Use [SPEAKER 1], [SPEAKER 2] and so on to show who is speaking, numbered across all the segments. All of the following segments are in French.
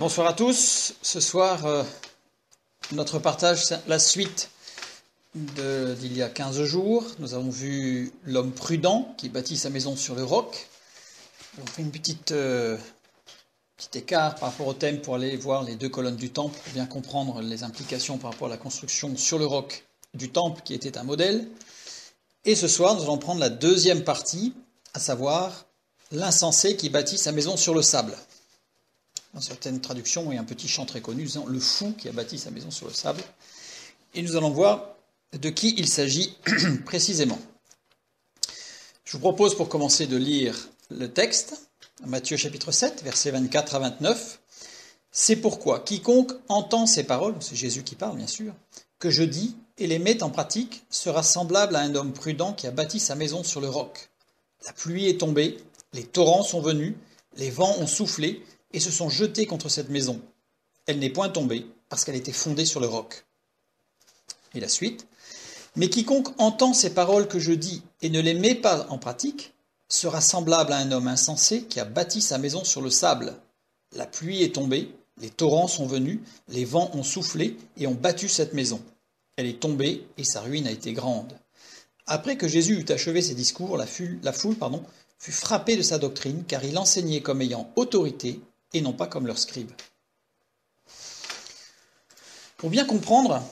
[SPEAKER 1] Bonsoir à tous. Ce soir, notre partage, c'est la suite d'il y a 15 jours. Nous avons vu l'homme prudent qui bâtit sa maison sur le roc. On fait une petit écart par rapport au thème pour aller voir les deux colonnes du temple, pour bien comprendre les implications par rapport à la construction sur le roc du temple qui était un modèle. Et ce soir, nous allons prendre la deuxième partie, à savoir l'insensé qui bâtit sa maison sur le sable. Dans certaines traductions, il y a un petit chant très connu disant « le fou qui a bâti sa maison sur le sable ». Et nous allons voir de qui il s'agit précisément. Je vous propose pour commencer de lire le texte, Matthieu chapitre 7, versets 24 à 29. « C'est pourquoi quiconque entend ces paroles, c'est Jésus qui parle bien sûr, que je dis et les met en pratique sera semblable à un homme prudent qui a bâti sa maison sur le roc. La pluie est tombée, les torrents sont venus, les vents ont soufflé, et se sont jetés contre cette maison. Elle n'est point tombée, parce qu'elle était fondée sur le roc. » Et la suite. « Mais quiconque entend ces paroles que je dis et ne les met pas en pratique, sera semblable à un homme insensé qui a bâti sa maison sur le sable. La pluie est tombée, les torrents sont venus, les vents ont soufflé et ont battu cette maison. Elle est tombée et sa ruine a été grande. » Après que Jésus eut achevé ses discours, la foule fut frappée de sa doctrine, car il enseignait comme ayant autorité, et non pas comme leurs scribes. Pour bien comprendre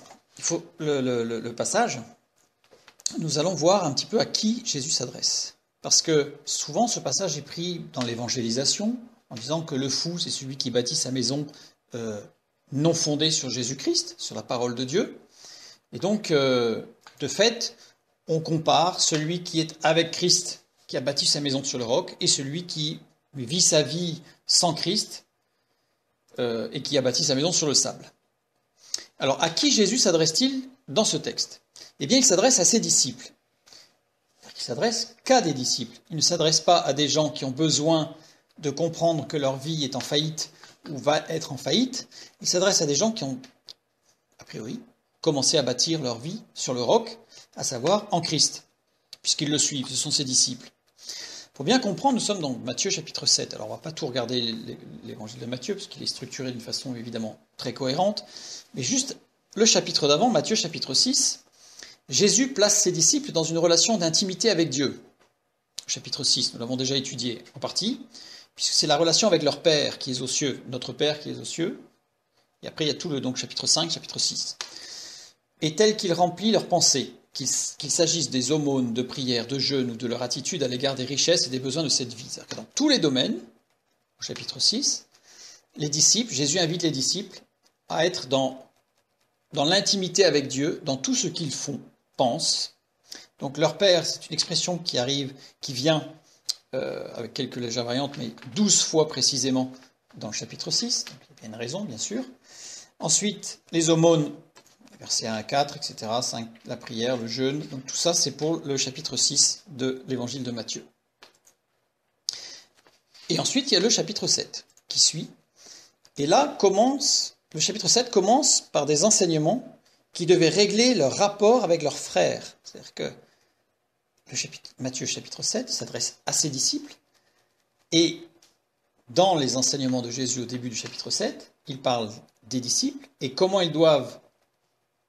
[SPEAKER 1] le passage, nous allons voir un petit peu à qui Jésus s'adresse. Parce que souvent, ce passage est pris dans l'évangélisation, en disant que le fou, c'est celui qui bâtit sa maison non fondée sur Jésus-Christ, sur la parole de Dieu. Et donc, de fait, on compare celui qui est avec Christ, qui a bâti sa maison sur le roc, et celui qui vit sa vie sans Christ et qui a bâti sa maison sur le sable. Alors, à qui Jésus s'adresse-t-il dans ce texte ? Eh bien, il s'adresse à ses disciples. Il s'adresse qu'à des disciples. Il ne s'adresse pas à des gens qui ont besoin de comprendre que leur vie est en faillite ou va être en faillite. Il s'adresse à des gens qui ont, a priori, commencé à bâtir leur vie sur le roc, à savoir en Christ, puisqu'ils le suivent, ce sont ses disciples. Pour bien comprendre, nous sommes dans Matthieu chapitre 7. Alors on ne va pas tout regarder l'évangile de Matthieu, parce qu'il est structuré d'une façon évidemment très cohérente, mais juste le chapitre d'avant, Matthieu chapitre 6, Jésus place ses disciples dans une relation d'intimité avec Dieu. Chapitre 6, nous l'avons déjà étudié en partie, puisque c'est la relation avec leur Père qui est aux cieux, notre Père qui est aux cieux, et après il y a tout le chapitre 5, chapitre 6. Et tel qu'il remplit leurs pensées, qu'il s'agisse des aumônes, de prières, de jeûnes ou de leur attitude à l'égard des richesses et des besoins de cette vie. C'est-à-dire que dans tous les domaines, au chapitre 6, Jésus invite les disciples à être dans l'intimité avec Dieu, dans tout ce qu'ils font, pensent. Donc leur Père, c'est une expression qui vient, avec quelques légères variantes, mais 12 fois précisément dans le chapitre 6. Donc il y a une raison, bien sûr. Ensuite, les aumônes, versets 1 à 4, etc., 5, la prière, le jeûne. Donc tout ça, c'est pour le chapitre 6 de l'évangile de Matthieu. Et ensuite, il y a le chapitre 7 qui suit. Et là, le chapitre 7 commence par des enseignements qui devaient régler leur rapport avec leurs frères. C'est-à-dire que Matthieu chapitre 7 s'adresse à ses disciples. Et dans les enseignements de Jésus au début du chapitre 7, il parle des disciples et comment ils doivent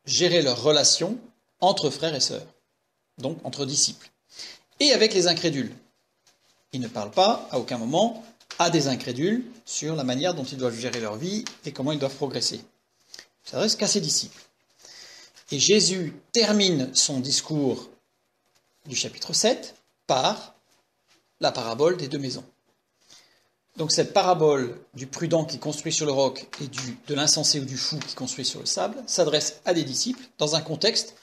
[SPEAKER 1] gérer leurs relations entre frères et sœurs, donc entre disciples, et avec les incrédules. Il ne parle pas, à aucun moment, à des incrédules sur la manière dont ils doivent gérer leur vie et comment ils doivent progresser. Il s'adresse qu'à ses disciples. Et Jésus termine son discours du chapitre 7 par la parabole des deux maisons. Donc cette parabole du prudent qui construit sur le roc et de l'insensé ou du fou qui construit sur le sable s'adresse à des disciples dans un contexte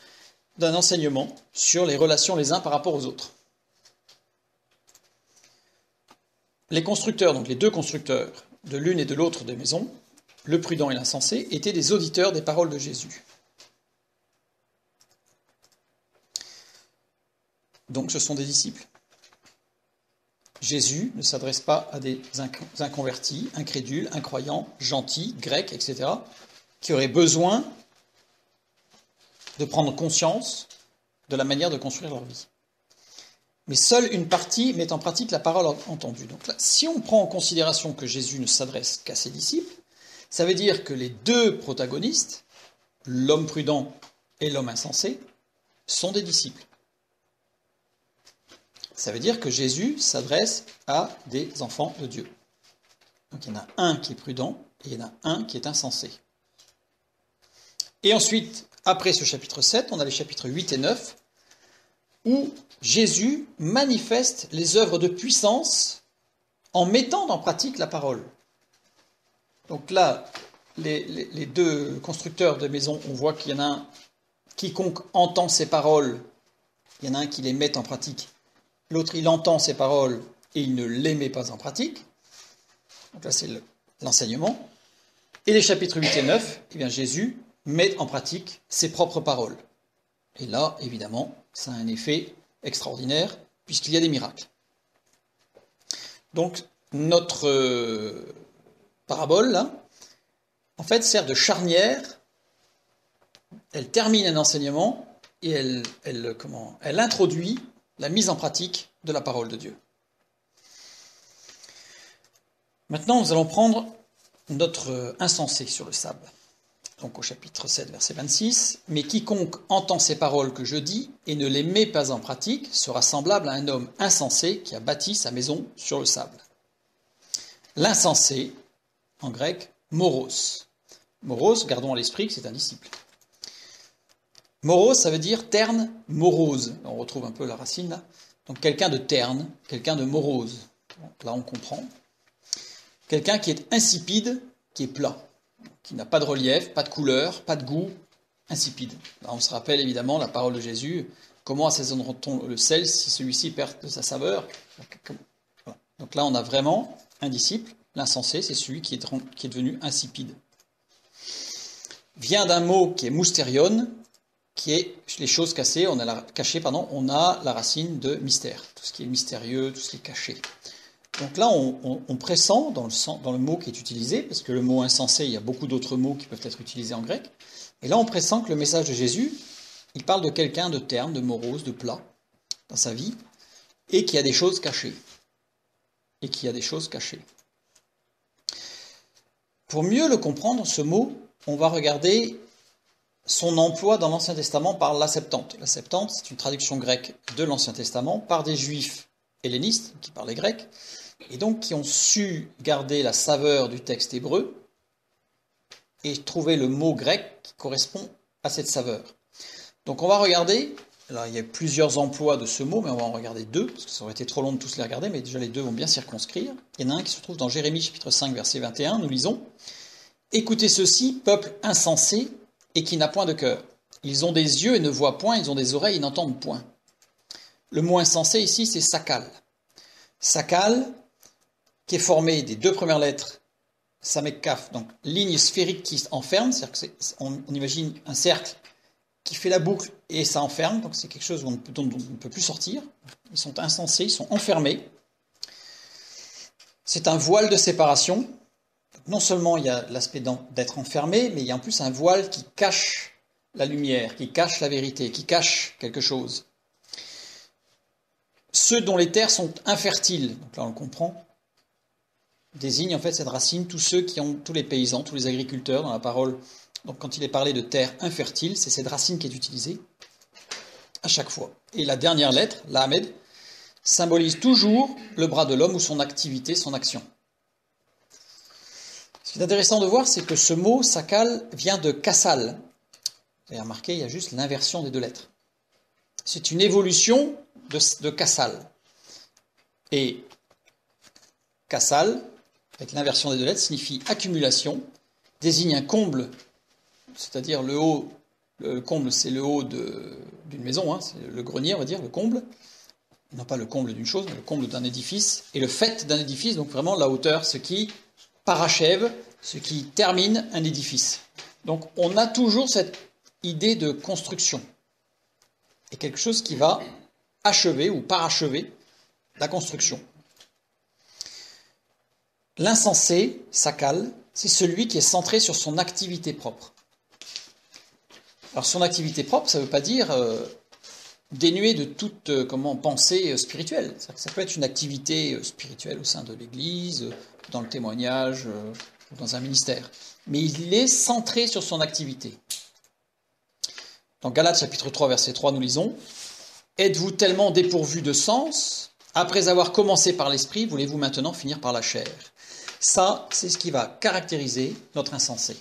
[SPEAKER 1] d'un enseignement sur les relations les uns par rapport aux autres. Les constructeurs, donc les deux constructeurs de l'une et de l'autre des maisons, le prudent et l'insensé, étaient des auditeurs des paroles de Jésus. Donc ce sont des disciples. Jésus ne s'adresse pas à des inconvertis, incrédules, incroyants, gentils, grecs, etc., qui auraient besoin de prendre conscience de la manière de construire leur vie. mais seule une partie met en pratique la parole entendue. Donc là, si on prend en considération que Jésus ne s'adresse qu'à ses disciples, Ça veut dire que les deux protagonistes, l'homme prudent et l'homme insensé, sont des disciples. Ça veut dire que Jésus s'adresse à des enfants de Dieu. Donc il y en a un qui est prudent et il y en a un qui est insensé. Et ensuite, après ce chapitre 7, on a les chapitres 8 et 9, où Jésus manifeste les œuvres de puissance en mettant en pratique la parole. Donc là, les deux constructeurs de maisons, on voit qu'il y en a un, quiconque entend ces paroles, il y en a un qui les met en pratique, l'autre il entend ces paroles et il ne les met pas en pratique. Donc là c'est l'enseignement. Et les chapitres 8 et 9, eh bien Jésus met en pratique ses propres paroles. Et là, évidemment, ça a un effet extraordinaire, puisqu'il y a des miracles. Donc, notre parabole, là, en fait, sert de charnière. Elle termine un enseignement et elle introduit la mise en pratique de la parole de Dieu. Maintenant, nous allons prendre notre insensé sur le sable. Donc au chapitre 7, verset 26, « Mais quiconque entend ces paroles que je dis et ne les met pas en pratique sera semblable à un homme insensé qui a bâti sa maison sur le sable. » L'insensé, en grec, moros. Moros, gardons à l'esprit que c'est un disciple. Moros, ça veut dire terne, morose. On retrouve un peu la racine là. Donc quelqu'un de terne, quelqu'un de morose. Donc là on comprend. Quelqu'un qui est insipide, qui est plat, qui n'a pas de relief, pas de couleur, pas de goût, insipide. Là, on se rappelle évidemment la parole de Jésus, comment assaisonnera-t-on le sel si celui-ci perd de sa saveur? Voilà. Donc là, on a vraiment un disciple, l'insensé, c'est celui qui est devenu insipide. Vient d'un mot qui est moustérion, qui est les choses cachées, on a la racine de mystère, tout ce qui est mystérieux, tout ce qui est caché. Donc là, on pressent dans le mot qui est utilisé, parce que le mot insensé, il y a beaucoup d'autres mots qui peuvent être utilisés en grec. Et là, on pressent que le message de Jésus, il parle de quelqu'un de terne, de morose, de plat dans sa vie, et qui a des choses cachées. Pour mieux le comprendre, ce mot, on va regarder son emploi dans l'Ancien Testament par la Septante. La Septante, c'est une traduction grecque de l'Ancien Testament par des Juifs hellénistes qui parlaient grec, et donc qui ont su garder la saveur du texte hébreu et trouver le mot grec qui correspond à cette saveur. Donc on va regarder, alors il y a plusieurs emplois de ce mot, mais on va en regarder deux, parce que ça aurait été trop long de tous les regarder, mais déjà les deux vont bien circonscrire. Il y en a un qui se trouve dans Jérémie chapitre 5, verset 21, nous lisons « Écoutez ceci, peuple insensé et qui n'a point de cœur. Ils ont des yeux et ne voient point, ils ont des oreilles et n'entendent point. » Le mot insensé ici, c'est sakal. Sakal, qui est formé des deux premières lettres, samek kaf, donc ligne sphérique qui enferme, c'est-à-dire qu'on imagine un cercle qui fait la boucle et ça enferme, donc c'est quelque chose dont on ne peut plus sortir. Ils sont insensés, ils sont enfermés. C'est un voile de séparation. Donc non seulement il y a l'aspect d'être enfermé, mais il y a en plus un voile qui cache la lumière, qui cache la vérité, qui cache quelque chose. Ceux dont les terres sont infertiles, donc là on le comprend, désigne en fait cette racine tous les paysans, tous les agriculteurs dans la parole. Donc quand il est parlé de terre infertile, c'est cette racine qui est utilisée à chaque fois. Et la dernière lettre, l'Amed, symbolise toujours le bras de l'homme ou son activité, son action. Ce qui est intéressant de voir, c'est que ce mot sakal vient de kassal. Vous avez remarqué, il y a juste l'inversion des deux lettres. C'est une évolution de kassal. Et kassal, avec l'inversion des deux lettres, signifie accumulation, désigne un comble, c'est-à-dire le haut. Le comble, c'est le haut d'une maison, hein, c'est le grenier, on va dire, le comble. Non pas le comble d'une chose, mais le comble d'un édifice. Et le fait d'un édifice, donc vraiment la hauteur, ce qui parachève, ce qui termine un édifice. Donc on a toujours cette idée de construction. Et quelque chose qui va achever ou parachever la construction. L'insensé, sakal, c'est celui qui est centré sur son activité propre. Alors son activité propre, ça ne veut pas dire dénué de toute pensée spirituelle. Ça peut être une activité spirituelle au sein de l'Église, dans le témoignage, ou dans un ministère. Mais il est centré sur son activité. Dans Galates chapitre 3, verset 3, nous lisons « Êtes-vous tellement dépourvus de sens ? Après avoir commencé par l'esprit, voulez-vous maintenant finir par la chair ?» Ça, c'est ce qui va caractériser notre insensé.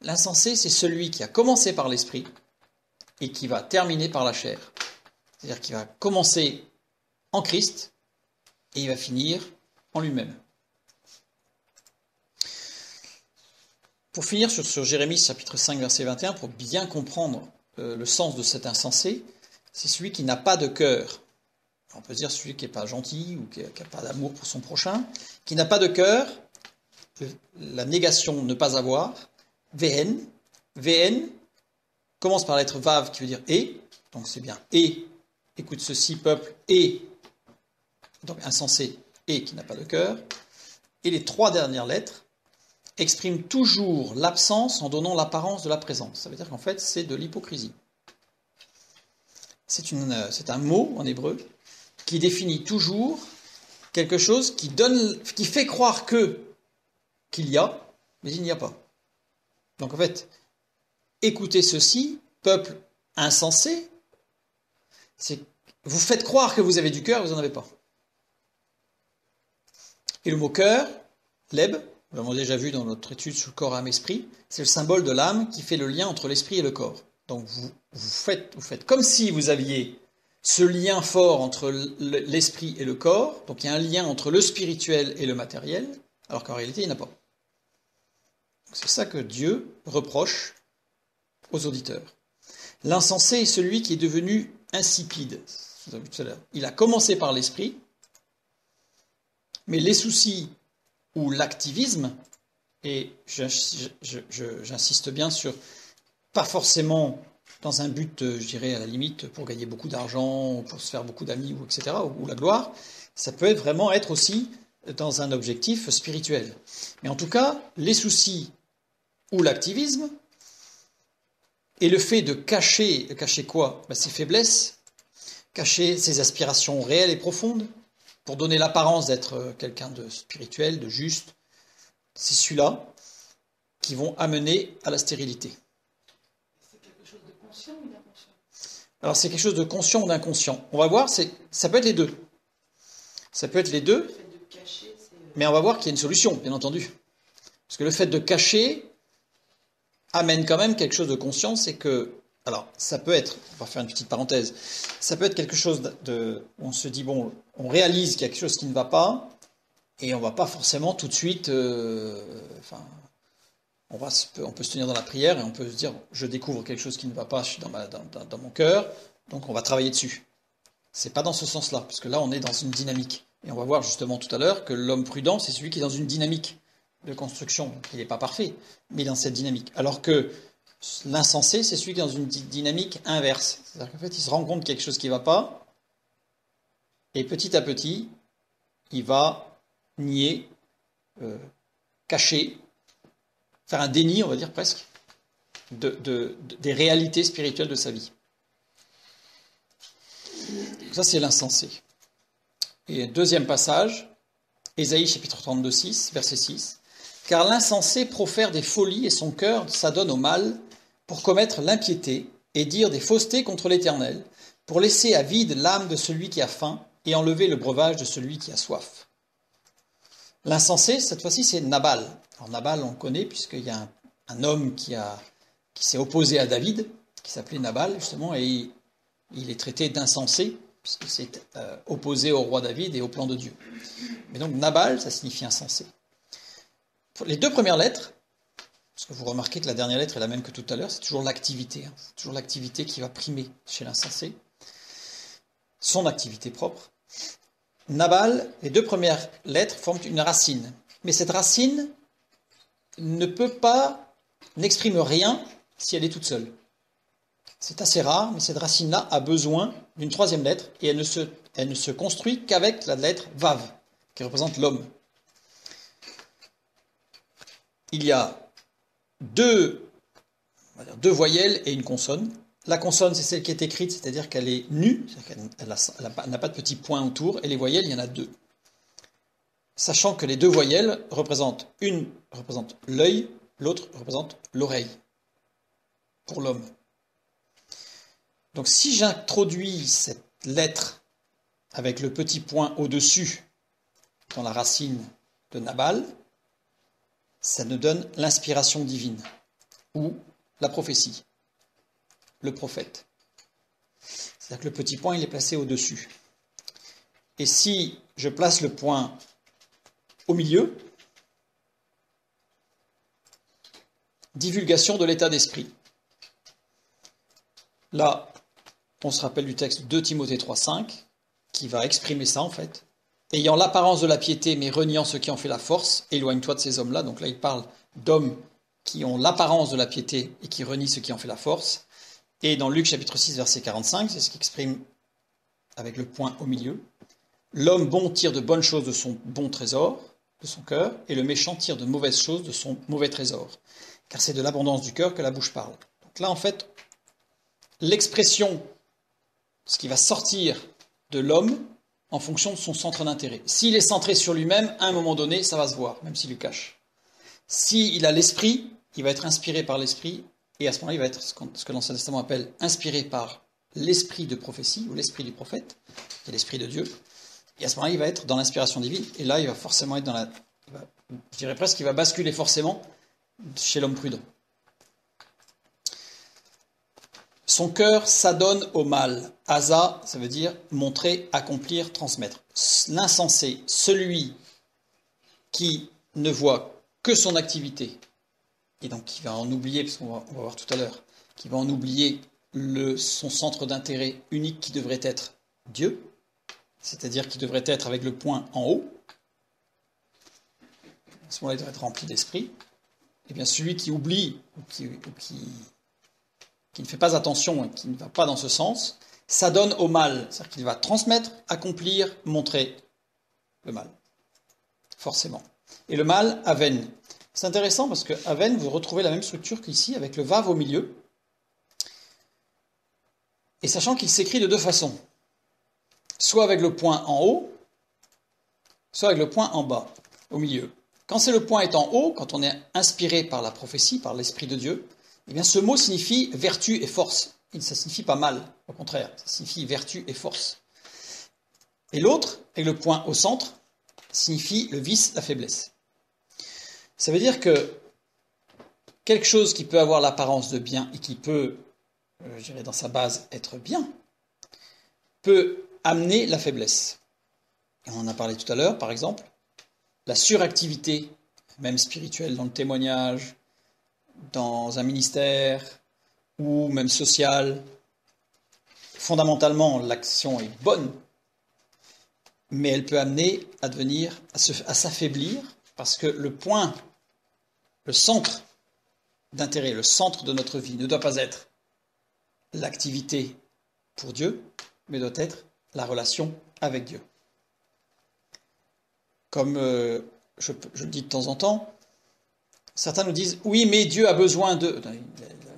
[SPEAKER 1] L'insensé, c'est celui qui a commencé par l'esprit et qui va terminer par la chair. C'est-à-dire qu'il va commencer en Christ et il va finir en lui-même. Pour finir sur Jérémie chapitre 5, verset 21, pour bien comprendre le sens de cet insensé, c'est celui qui n'a pas de cœur. On peut dire celui qui n'est pas gentil ou qui n'a pas d'amour pour son prochain, qui n'a pas de cœur, la négation ne pas avoir, VN. VN commence par la lettre Vav qui veut dire et, donc c'est bien et, écoute ceci peuple, et, donc insensé, et qui n'a pas de cœur. Et les trois dernières lettres expriment toujours l'absence en donnant l'apparence de la présence. Ça veut dire qu'en fait c'est de l'hypocrisie. C'est un mot en hébreu qui définit toujours quelque chose qui fait croire qu'il y a, mais il n'y a pas. Donc en fait, écoutez ceci, peuple insensé, c'est vous faites croire que vous avez du cœur, vous n'en avez pas. Et le mot cœur, leb, nous l'avons déjà vu dans notre étude sur le corps, âme, esprit, c'est le symbole de l'âme qui fait le lien entre l'esprit et le corps. Donc vous faites comme si vous aviez ce lien fort entre l'esprit et le corps, donc il y a un lien entre le spirituel et le matériel, alors qu'en réalité il n'y en a pas. C'est ça que Dieu reproche aux auditeurs. L'insensé est celui qui est devenu insipide. Vous avez vu tout à l'heure. Il a commencé par l'esprit, mais les soucis ou l'activisme, et j'insiste bien sur, pas forcément dans un but, je dirais à la limite, pour gagner beaucoup d'argent, pour se faire beaucoup d'amis, etc., ou la gloire, ça peut vraiment être aussi dans un objectif spirituel. Mais en tout cas, les soucis ou l'activisme, et le fait de cacher quoi ? Ses faiblesses, cacher ses aspirations réelles et profondes, pour donner l'apparence d'être quelqu'un de spirituel, de juste, c'est celui-là qui vont amener à la stérilité.
[SPEAKER 2] C'est quelque chose de conscient ou d'inconscient ?
[SPEAKER 1] Alors c'est quelque chose de conscient ou d'inconscient. On va voir, ça peut être les deux. Ça peut être les deux,
[SPEAKER 2] Le fait de cacher, c'est...
[SPEAKER 1] mais on va voir qu'il y a une solution, bien entendu. Parce que le fait de cacher amène quand même quelque chose de conscient, c'est que, alors ça peut être, on va faire une petite parenthèse, ça peut être quelque chose où on se dit, bon, on réalise qu'il y a quelque chose qui ne va pas, et on ne va pas forcément tout de suite, on peut se tenir dans la prière et on peut se dire, je découvre quelque chose qui ne va pas dans mon cœur, donc on va travailler dessus. C'est pas dans ce sens-là, parce que là on est dans une dynamique. Et on va voir justement tout à l'heure que l'homme prudent, c'est celui qui est dans une dynamique de construction. Il n'est pas parfait, mais dans cette dynamique. Alors que l'insensé, c'est celui qui est dans une dynamique inverse. C'est-à-dire qu'en fait, il se rend compte quelque chose qui ne va pas, et petit à petit, il va nier, cacher, faire un déni, on va dire presque, des réalités spirituelles de sa vie. Ça, c'est l'insensé. Et deuxième passage, Ésaïe chapitre 32, 6, verset 6. « Car l'insensé profère des folies et son cœur s'adonne au mal pour commettre l'impiété et dire des faussetés contre l'Éternel, pour laisser à vide l'âme de celui qui a faim et enlever le breuvage de celui qui a soif. » L'insensé, cette fois-ci, c'est Nabal. Alors Nabal, on le connaît puisqu'il y a un homme qui s'est opposé à David, qui s'appelait Nabal, justement, et il est traité d'insensé, puisqu'il s'est opposé au roi David et au plan de Dieu. Mais donc Nabal, ça signifie insensé. Pour les deux premières lettres, parce que vous remarquez que la dernière lettre est la même que tout à l'heure, c'est toujours l'activité. C'est toujours l'activité qui va primer chez l'insensé. Son activité propre. Nabal, les deux premières lettres forment une racine. Mais cette racine n'exprime rien si elle est toute seule. C'est assez rare, mais cette racine-là a besoin d'une troisième lettre et elle ne se construit qu'avec la lettre Vav, qui représente l'homme. Il y a deux voyelles et une consonne. La consonne, c'est celle qui est écrite, c'est-à-dire qu'elle est nue, c'est-à-dire qu'elle n'a pas de petits points autour, et les voyelles, il y en a deux. sachant que les deux voyelles représentent, une représente l'œil, l'autre représente l'oreille, pour l'homme. Donc si j'introduis cette lettre avec le petit point au-dessus dans la racine de Nabal, ça nous donne l'inspiration divine, ou la prophétie, le prophète. C'est-à-dire que le petit point, il est placé au-dessus. Et si je place le point au milieu, divulgation de l'état d'esprit. Là, on se rappelle du texte de Timothée 3,5, qui va exprimer ça en fait. Ayant l'apparence de la piété, mais reniant ceux qui en fait la force, éloigne-toi de ces hommes-là. Donc là, il parle d'hommes qui ont l'apparence de la piété et qui renient ceux qui en fait la force. Et dans Luc chapitre 6, verset 45, c'est ce qui exprime avec le point au milieu. L'homme bon tire de bonnes choses de son bon trésor, de son cœur, et le méchant tire de mauvaises choses de son mauvais trésor. Car c'est de l'abondance du cœur que la bouche parle. Donc là, en fait, l'expression, ce qui va sortir de l'homme en fonction de son centre d'intérêt. S'il est centré sur lui-même, à un moment donné, ça va se voir, même s'il le cache. S'il a l'esprit, il va être inspiré par l'esprit, et à ce moment-là, il va être ce que l'Ancien Testament appelle inspiré par l'esprit de prophétie, ou l'esprit du prophète, qui est l'esprit de Dieu. Et à ce moment-là, il va être dans l'inspiration divine, et là, il va forcément être dans la... je dirais presque qu'il va basculer forcément chez l'homme prudent. Son cœur s'adonne au mal. Asa, ça veut dire montrer, accomplir, transmettre. L'insensé, celui qui ne voit que son activité, et donc qui va en oublier, parce qu'on va voir tout à l'heure, qui va en oublier son centre d'intérêt unique qui devrait être Dieu, c'est-à-dire qui devrait être avec le point en haut. À ce moment-là, il devrait être rempli d'esprit. Et bien celui qui oublie, ou qui ne fait pas attention et qui ne va pas dans ce sens, s'adonne au mal. C'est-à-dire qu'il va transmettre, accomplir, montrer le mal. Forcément. Et le mal, aven. C'est intéressant parce que aven, vous retrouvez la même structure qu'ici, avec le vav au milieu. Et sachant qu'il s'écrit de deux façons. Soit avec le point en haut, soit avec le point en bas, au milieu. Quand c'est le point est en haut, quand on est inspiré par la prophétie, par l'Esprit de Dieu, eh bien ce mot signifie vertu et force. Ça ne signifie pas mal, au contraire, ça signifie vertu et force. Et l'autre, avec le point au centre, signifie le vice, la faiblesse. Ça veut dire que quelque chose qui peut avoir l'apparence de bien et qui peut, je dirais dans sa base, être bien, peut amener la faiblesse. Et on en a parlé tout à l'heure, par exemple, la suractivité, même spirituelle, dans le témoignage, dans un ministère, ou même social. Fondamentalement, l'action est bonne, mais elle peut amener à devenir, à s'affaiblir, parce que le point, le centre d'intérêt, le centre de notre vie ne doit pas être l'activité pour Dieu, mais doit être la relation avec Dieu. Comme je le dis de temps en temps, certains nous disent « Oui, mais Dieu a besoin de... »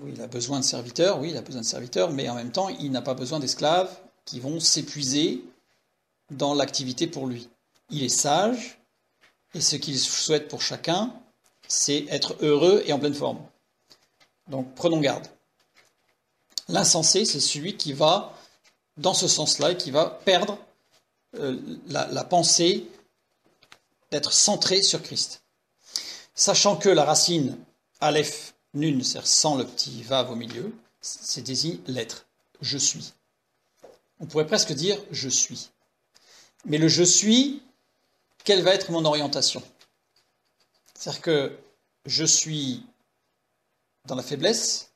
[SPEAKER 1] Oui, il a besoin de serviteurs, oui, il a besoin de serviteurs, mais en même temps, il n'a pas besoin d'esclaves qui vont s'épuiser dans l'activité pour lui. Il est sage, et ce qu'il souhaite pour chacun, c'est être heureux et en pleine forme. Donc, prenons garde. L'insensé, c'est celui qui va, dans ce sens-là, et qui va perdre la pensée d'être centré sur Christ. Sachant que la racine Aleph Nun, c'est-à-dire sans le petit vav au milieu, c'est désigne l'être. Je suis. On pourrait presque dire je suis. Mais le je suis, quelle va être mon orientation? C'est-à-dire que je suis dans la faiblesse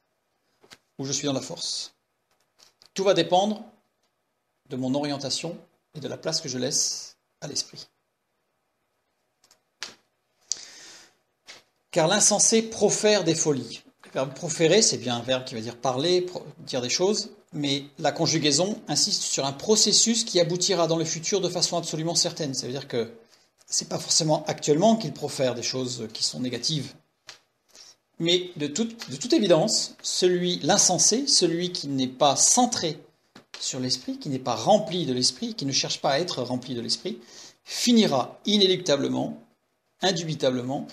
[SPEAKER 1] ou je suis dans la force. Tout va dépendre de mon orientation et de la place que je laisse à l'esprit. Car l'insensé profère des folies. Le verbe proférer, c'est bien un verbe qui veut dire parler, dire des choses, mais la conjugaison insiste sur un processus qui aboutira dans le futur de façon absolument certaine. Ça veut dire que ce n'est pas forcément actuellement qu'il profère des choses qui sont négatives. Mais de toute évidence, l'insensé, celui qui n'est pas centré sur l'esprit, qui n'est pas rempli de l'esprit, qui ne cherche pas à être rempli de l'esprit, finira inéluctablement, indubitablement,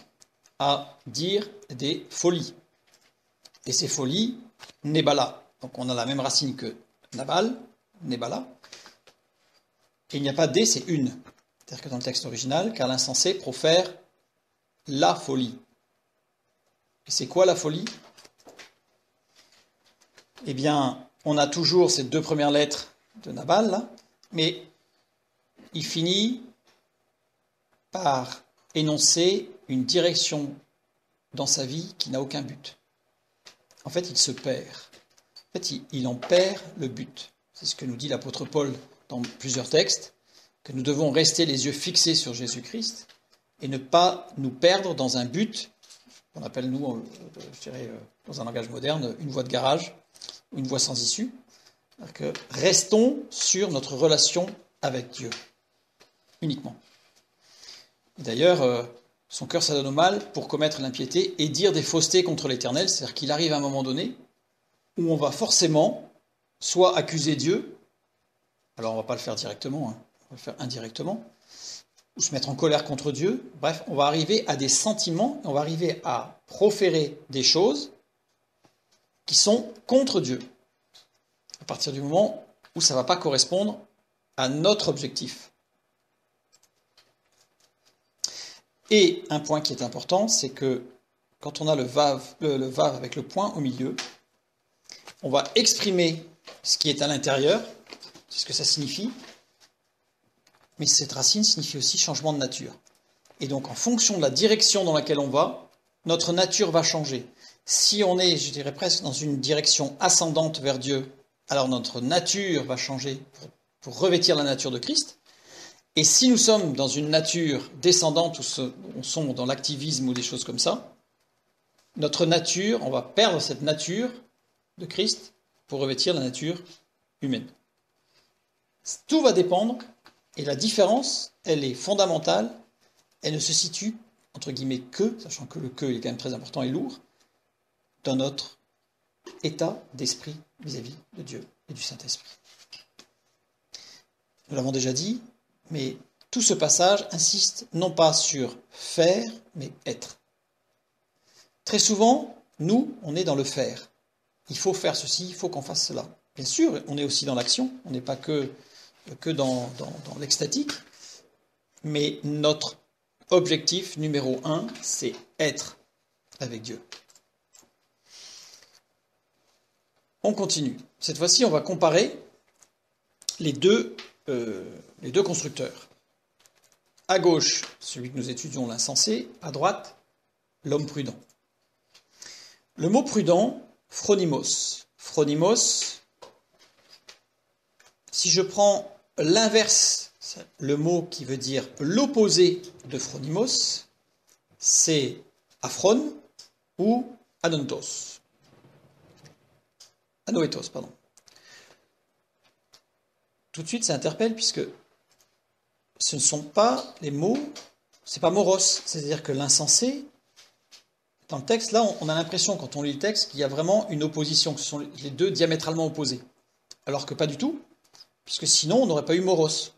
[SPEAKER 1] à dire des folies. Et ces folies, Nébala. Donc on a la même racine que Nabal, Nébala. Et il n'y a pas des, c'est une. C'est-à-dire que dans le texte original, car l'insensé profère la folie. Et c'est quoi la folie? Eh bien, on a toujours ces deux premières lettres de Nabal, là, mais il finit par énoncer une direction dans sa vie qui n'a aucun but. En fait, il se perd. En fait, il en perd le but. C'est ce que nous dit l'apôtre Paul dans plusieurs textes, que nous devons rester les yeux fixés sur Jésus-Christ et ne pas nous perdre dans un but qu'on appelle, nous, je dirais, dans un langage moderne, une voie de garage, ou une voie sans issue. Que restons sur notre relation avec Dieu, uniquement. Et d'ailleurs, son cœur s'adonne au mal pour commettre l'impiété et dire des faussetés contre l'Éternel, c'est-à-dire qu'il arrive à un moment donné où on va forcément soit accuser Dieu, alors on ne va pas le faire directement, hein, on va le faire indirectement, ou se mettre en colère contre Dieu. Bref, on va arriver à des sentiments, on va arriver à proférer des choses qui sont contre Dieu, à partir du moment où ça ne va pas correspondre à notre objectif. Et un point qui est important, c'est que quand on a le vav avec le point au milieu, on va exprimer ce qui est à l'intérieur, c'est ce que ça signifie, mais cette racine signifie aussi changement de nature. Et donc en fonction de la direction dans laquelle on va, notre nature va changer. Si on est, je dirais presque, dans une direction ascendante vers Dieu, alors notre nature va changer pour revêtir la nature de Christ. Et si nous sommes dans une nature descendante, où on sombre dans l'activisme ou des choses comme ça, notre nature, on va perdre cette nature de Christ pour revêtir la nature humaine. Tout va dépendre, et la différence, elle est fondamentale, elle ne se situe, entre guillemets, que, sachant que le que est quand même très important et lourd, dans notre état d'esprit vis-à-vis de Dieu et du Saint-Esprit. Nous l'avons déjà dit, mais tout ce passage insiste non pas sur faire, mais être. Très souvent, nous, on est dans le faire. Il faut faire ceci, il faut qu'on fasse cela. Bien sûr, on est aussi dans l'action, on n'est pas que dans l'extatique, mais notre objectif numéro 1, c'est être avec Dieu. On continue. Cette fois-ci, on va comparer les deux constructeurs. À gauche, celui que nous étudions, l'insensé. À droite, l'homme prudent. Le mot prudent, phronimos. Phronimos, si je prends l'inverse, le mot qui veut dire l'opposé de phronimos, c'est aphron ou anontos. Anoétos, pardon. Tout de suite, ça interpelle puisque ce ne sont pas les mots, c'est pas moros, c'est-à-dire que l'insensé, dans le texte, là, on a l'impression, quand on lit le texte, qu'il y a vraiment une opposition, que ce sont les deux diamétralement opposés. Alors que pas du tout, puisque sinon, on n'aurait pas eu moros.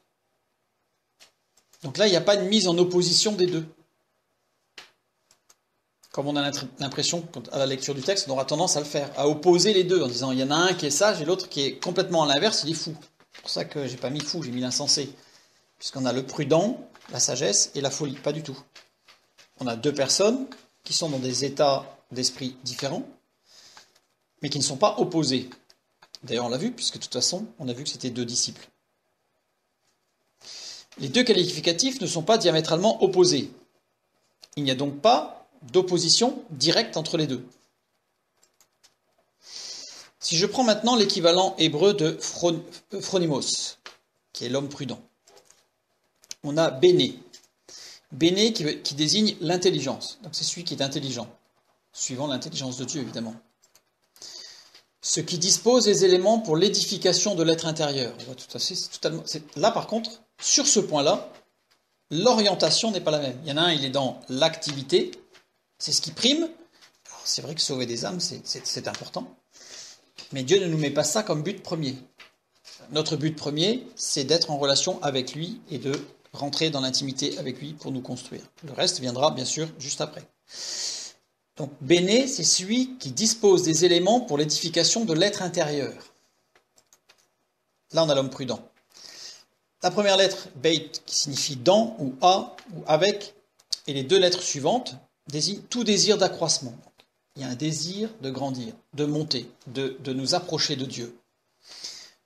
[SPEAKER 1] Donc là, il n'y a pas une mise en opposition des deux. Comme on a l'impression, à la lecture du texte, on aura tendance à le faire, à opposer les deux, en disant, il y en a un qui est sage et l'autre qui est complètement à l'inverse, il est fou. C'est pour ça que j'ai pas mis fou, j'ai mis l'insensé. Puisqu'on a le prudent, la sagesse et la folie, pas du tout. On a deux personnes qui sont dans des états d'esprit différents, mais qui ne sont pas opposés. D'ailleurs, on l'a vu, puisque de toute façon, on a vu que c'était deux disciples. Les deux qualificatifs ne sont pas diamétralement opposés. Il n'y a donc pas d'opposition directe entre les deux. Si je prends maintenant l'équivalent hébreu de phronimos, qui est l'homme prudent, on a béné. Béné qui désigne l'intelligence. Donc c'est celui qui est intelligent, suivant l'intelligence de Dieu, évidemment. Ce qui dispose des éléments pour l'édification de l'être intérieur. On voit là, par contre, sur ce point-là, l'orientation n'est pas la même. Il y en a un, il est dans l'activité, c'est ce qui prime. Alors, c'est vrai que sauver des âmes, c'est important. Mais Dieu ne nous met pas ça comme but premier. Notre but premier, c'est d'être en relation avec lui et de rentrer dans l'intimité avec lui pour nous construire. Le reste viendra bien sûr juste après. Donc Béné, c'est celui qui dispose des éléments pour l'édification de l'être intérieur. Là, on a l'homme prudent. La première lettre, Beit, qui signifie dans ou à ou avec, et les deux lettres suivantes désignent tout désir d'accroissement. Il y a un désir de grandir, de monter, de nous approcher de Dieu.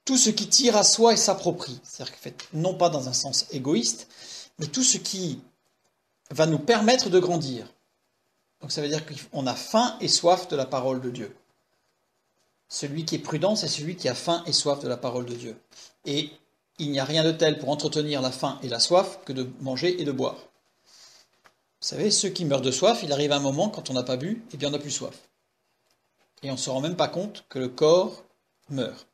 [SPEAKER 1] Tout ce qui tire à soi et s'approprie, c'est-à-dire que non pas dans un sens égoïste, mais tout ce qui va nous permettre de grandir. Donc ça veut dire qu'on a faim et soif de la parole de Dieu. Celui qui est prudent, c'est celui qui a faim et soif de la parole de Dieu. Et il n'y a rien de tel pour entretenir la faim et la soif que de manger et de boire. Vous savez, ceux qui meurent de soif, il arrive un moment, quand on n'a pas bu, et bien on n'a plus soif. Et on ne se rend même pas compte que le corps meurt.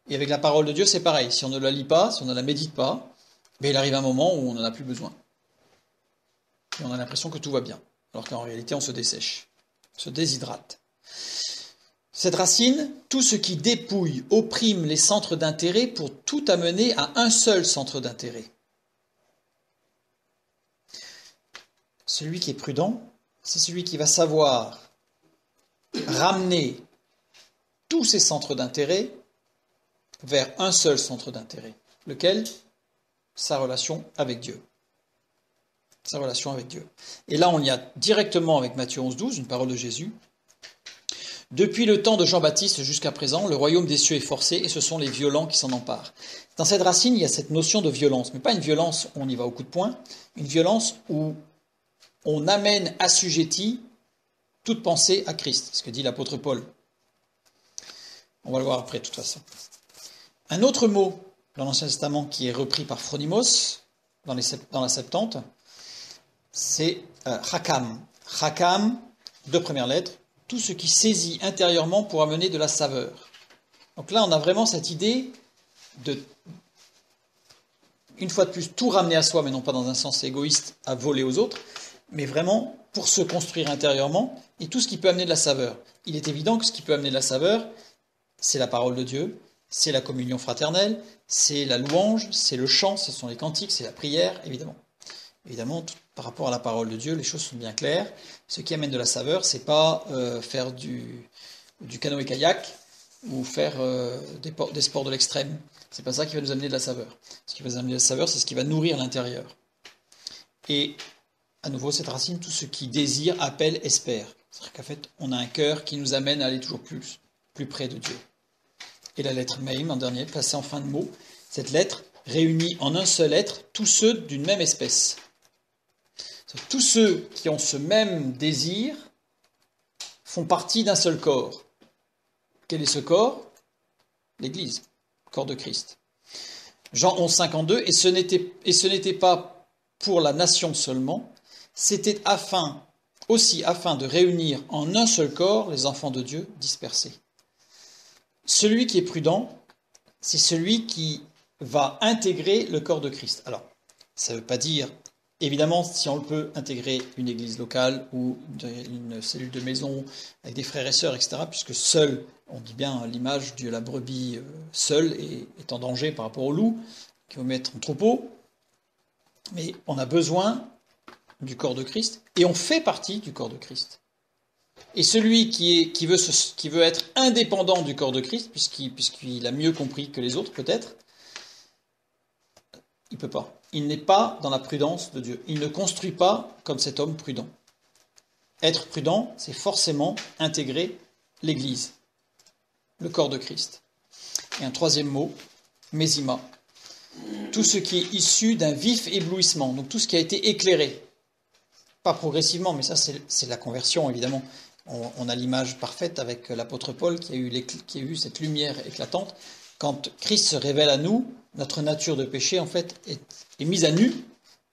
[SPEAKER 1] Et avec la parole de Dieu, c'est pareil. Si on ne la lit pas, si on ne la médite pas, ben il arrive un moment où on n'en a plus besoin. Et on a l'impression que tout va bien. Alors qu'en réalité, on se dessèche, on se déshydrate. Cette racine, tout ce qui dépouille, opprime les centres d'intérêt pour tout amener à un seul centre d'intérêt. Celui qui est prudent, c'est celui qui va savoir ramener tous ces centres d'intérêt vers un seul centre d'intérêt. Lequel ? Sa relation avec Dieu. Sa relation avec Dieu. Et là, on y a directement avec Matthieu 11,12, une parole de Jésus. Depuis le temps de Jean-Baptiste jusqu'à présent, le royaume des cieux est forcé et ce sont les violents qui s'en emparent. Dans cette racine, il y a cette notion de violence, mais pas une violence où on y va au coup de poing, une violence où on amène assujetti toute pensée à Christ, ce que dit l'apôtre Paul. On va le voir après de toute façon. Un autre mot dans l'Ancien Testament qui est repris par Phronimos dans la Septante, c'est Chakam. Chakam, deux premières lettres, tout ce qui saisit intérieurement pour amener de la saveur. Donc là, on a vraiment cette idée de, une fois de plus, tout ramener à soi, mais non pas dans un sens égoïste, à voler aux autres, mais vraiment pour se construire intérieurement, et tout ce qui peut amener de la saveur. Il est évident que ce qui peut amener de la saveur, c'est la parole de Dieu, c'est la communion fraternelle, c'est la louange, c'est le chant, ce sont les cantiques, c'est la prière, évidemment. Évidemment, par rapport à la parole de Dieu, les choses sont bien claires. Ce qui amène de la saveur, c'est pas faire du canoë-kayak ou faire des sports de l'extrême. C'est pas ça qui va nous amener de la saveur. Ce qui va nous amener de la saveur, c'est ce qui va nourrir l'intérieur. Et à nouveau, cette racine, tout ce qui désire, appelle, espère. C'est-à-dire qu'en fait, on a un cœur qui nous amène à aller toujours plus près de Dieu. Et la lettre Meim, en dernier, placée en fin de mot, cette lettre réunit en un seul être tous ceux d'une même espèce. Tous ceux qui ont ce même désir font partie d'un seul corps. Quel est ce corps ? L'Église, le corps de Christ. Jean 11, 52, et ce n'était pas pour la nation seulement, c'était aussi afin de réunir en un seul corps les enfants de Dieu dispersés. Celui qui est prudent, c'est celui qui va intégrer le corps de Christ. Alors, ça ne veut pas dire, évidemment, si on le peut, intégrer une église locale ou une cellule de maison avec des frères et sœurs, etc., puisque seul, on dit bien l'image de la brebis seule est en danger par rapport au loup, qui va mettre en troupeau. Mais on a besoin du corps de Christ, et on fait partie du corps de Christ. Et celui qui veut être indépendant du corps de Christ, puisqu'il a mieux compris que les autres, peut-être, il ne peut pas. Il n'est pas dans la prudence de Dieu. Il ne construit pas comme cet homme prudent. Être prudent, c'est forcément intégrer l'Église, le corps de Christ. Et un troisième mot, mésima. Tout ce qui est issu d'un vif éblouissement, donc tout ce qui a été éclairé. Pas progressivement, mais ça c'est la conversion, évidemment. On a l'image parfaite avec l'apôtre Paul qui a eu cette lumière éclatante. Quand Christ se révèle à nous, notre nature de péché, en fait, est mise à nu.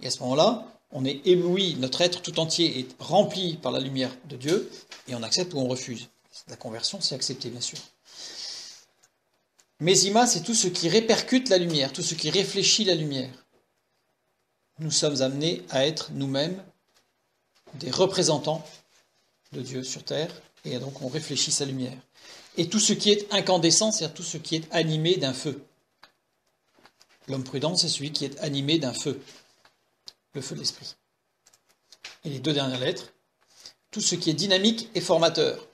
[SPEAKER 1] Et à ce moment-là, on est ébloui, notre être tout entier est rempli par la lumière de Dieu, et on accepte ou on refuse. La conversion, c'est accepter, bien sûr. Mésima, c'est tout ce qui répercute la lumière, tout ce qui réfléchit la lumière. Nous sommes amenés à être nous-mêmes des représentants de Dieu sur terre, et donc on réfléchit sa lumière. Et tout ce qui est incandescent, c'est-à-dire tout ce qui est animé d'un feu. L'homme prudent, c'est celui qui est animé d'un feu, le feu de l'esprit. Et les deux dernières lettres, tout ce qui est dynamique et formateur.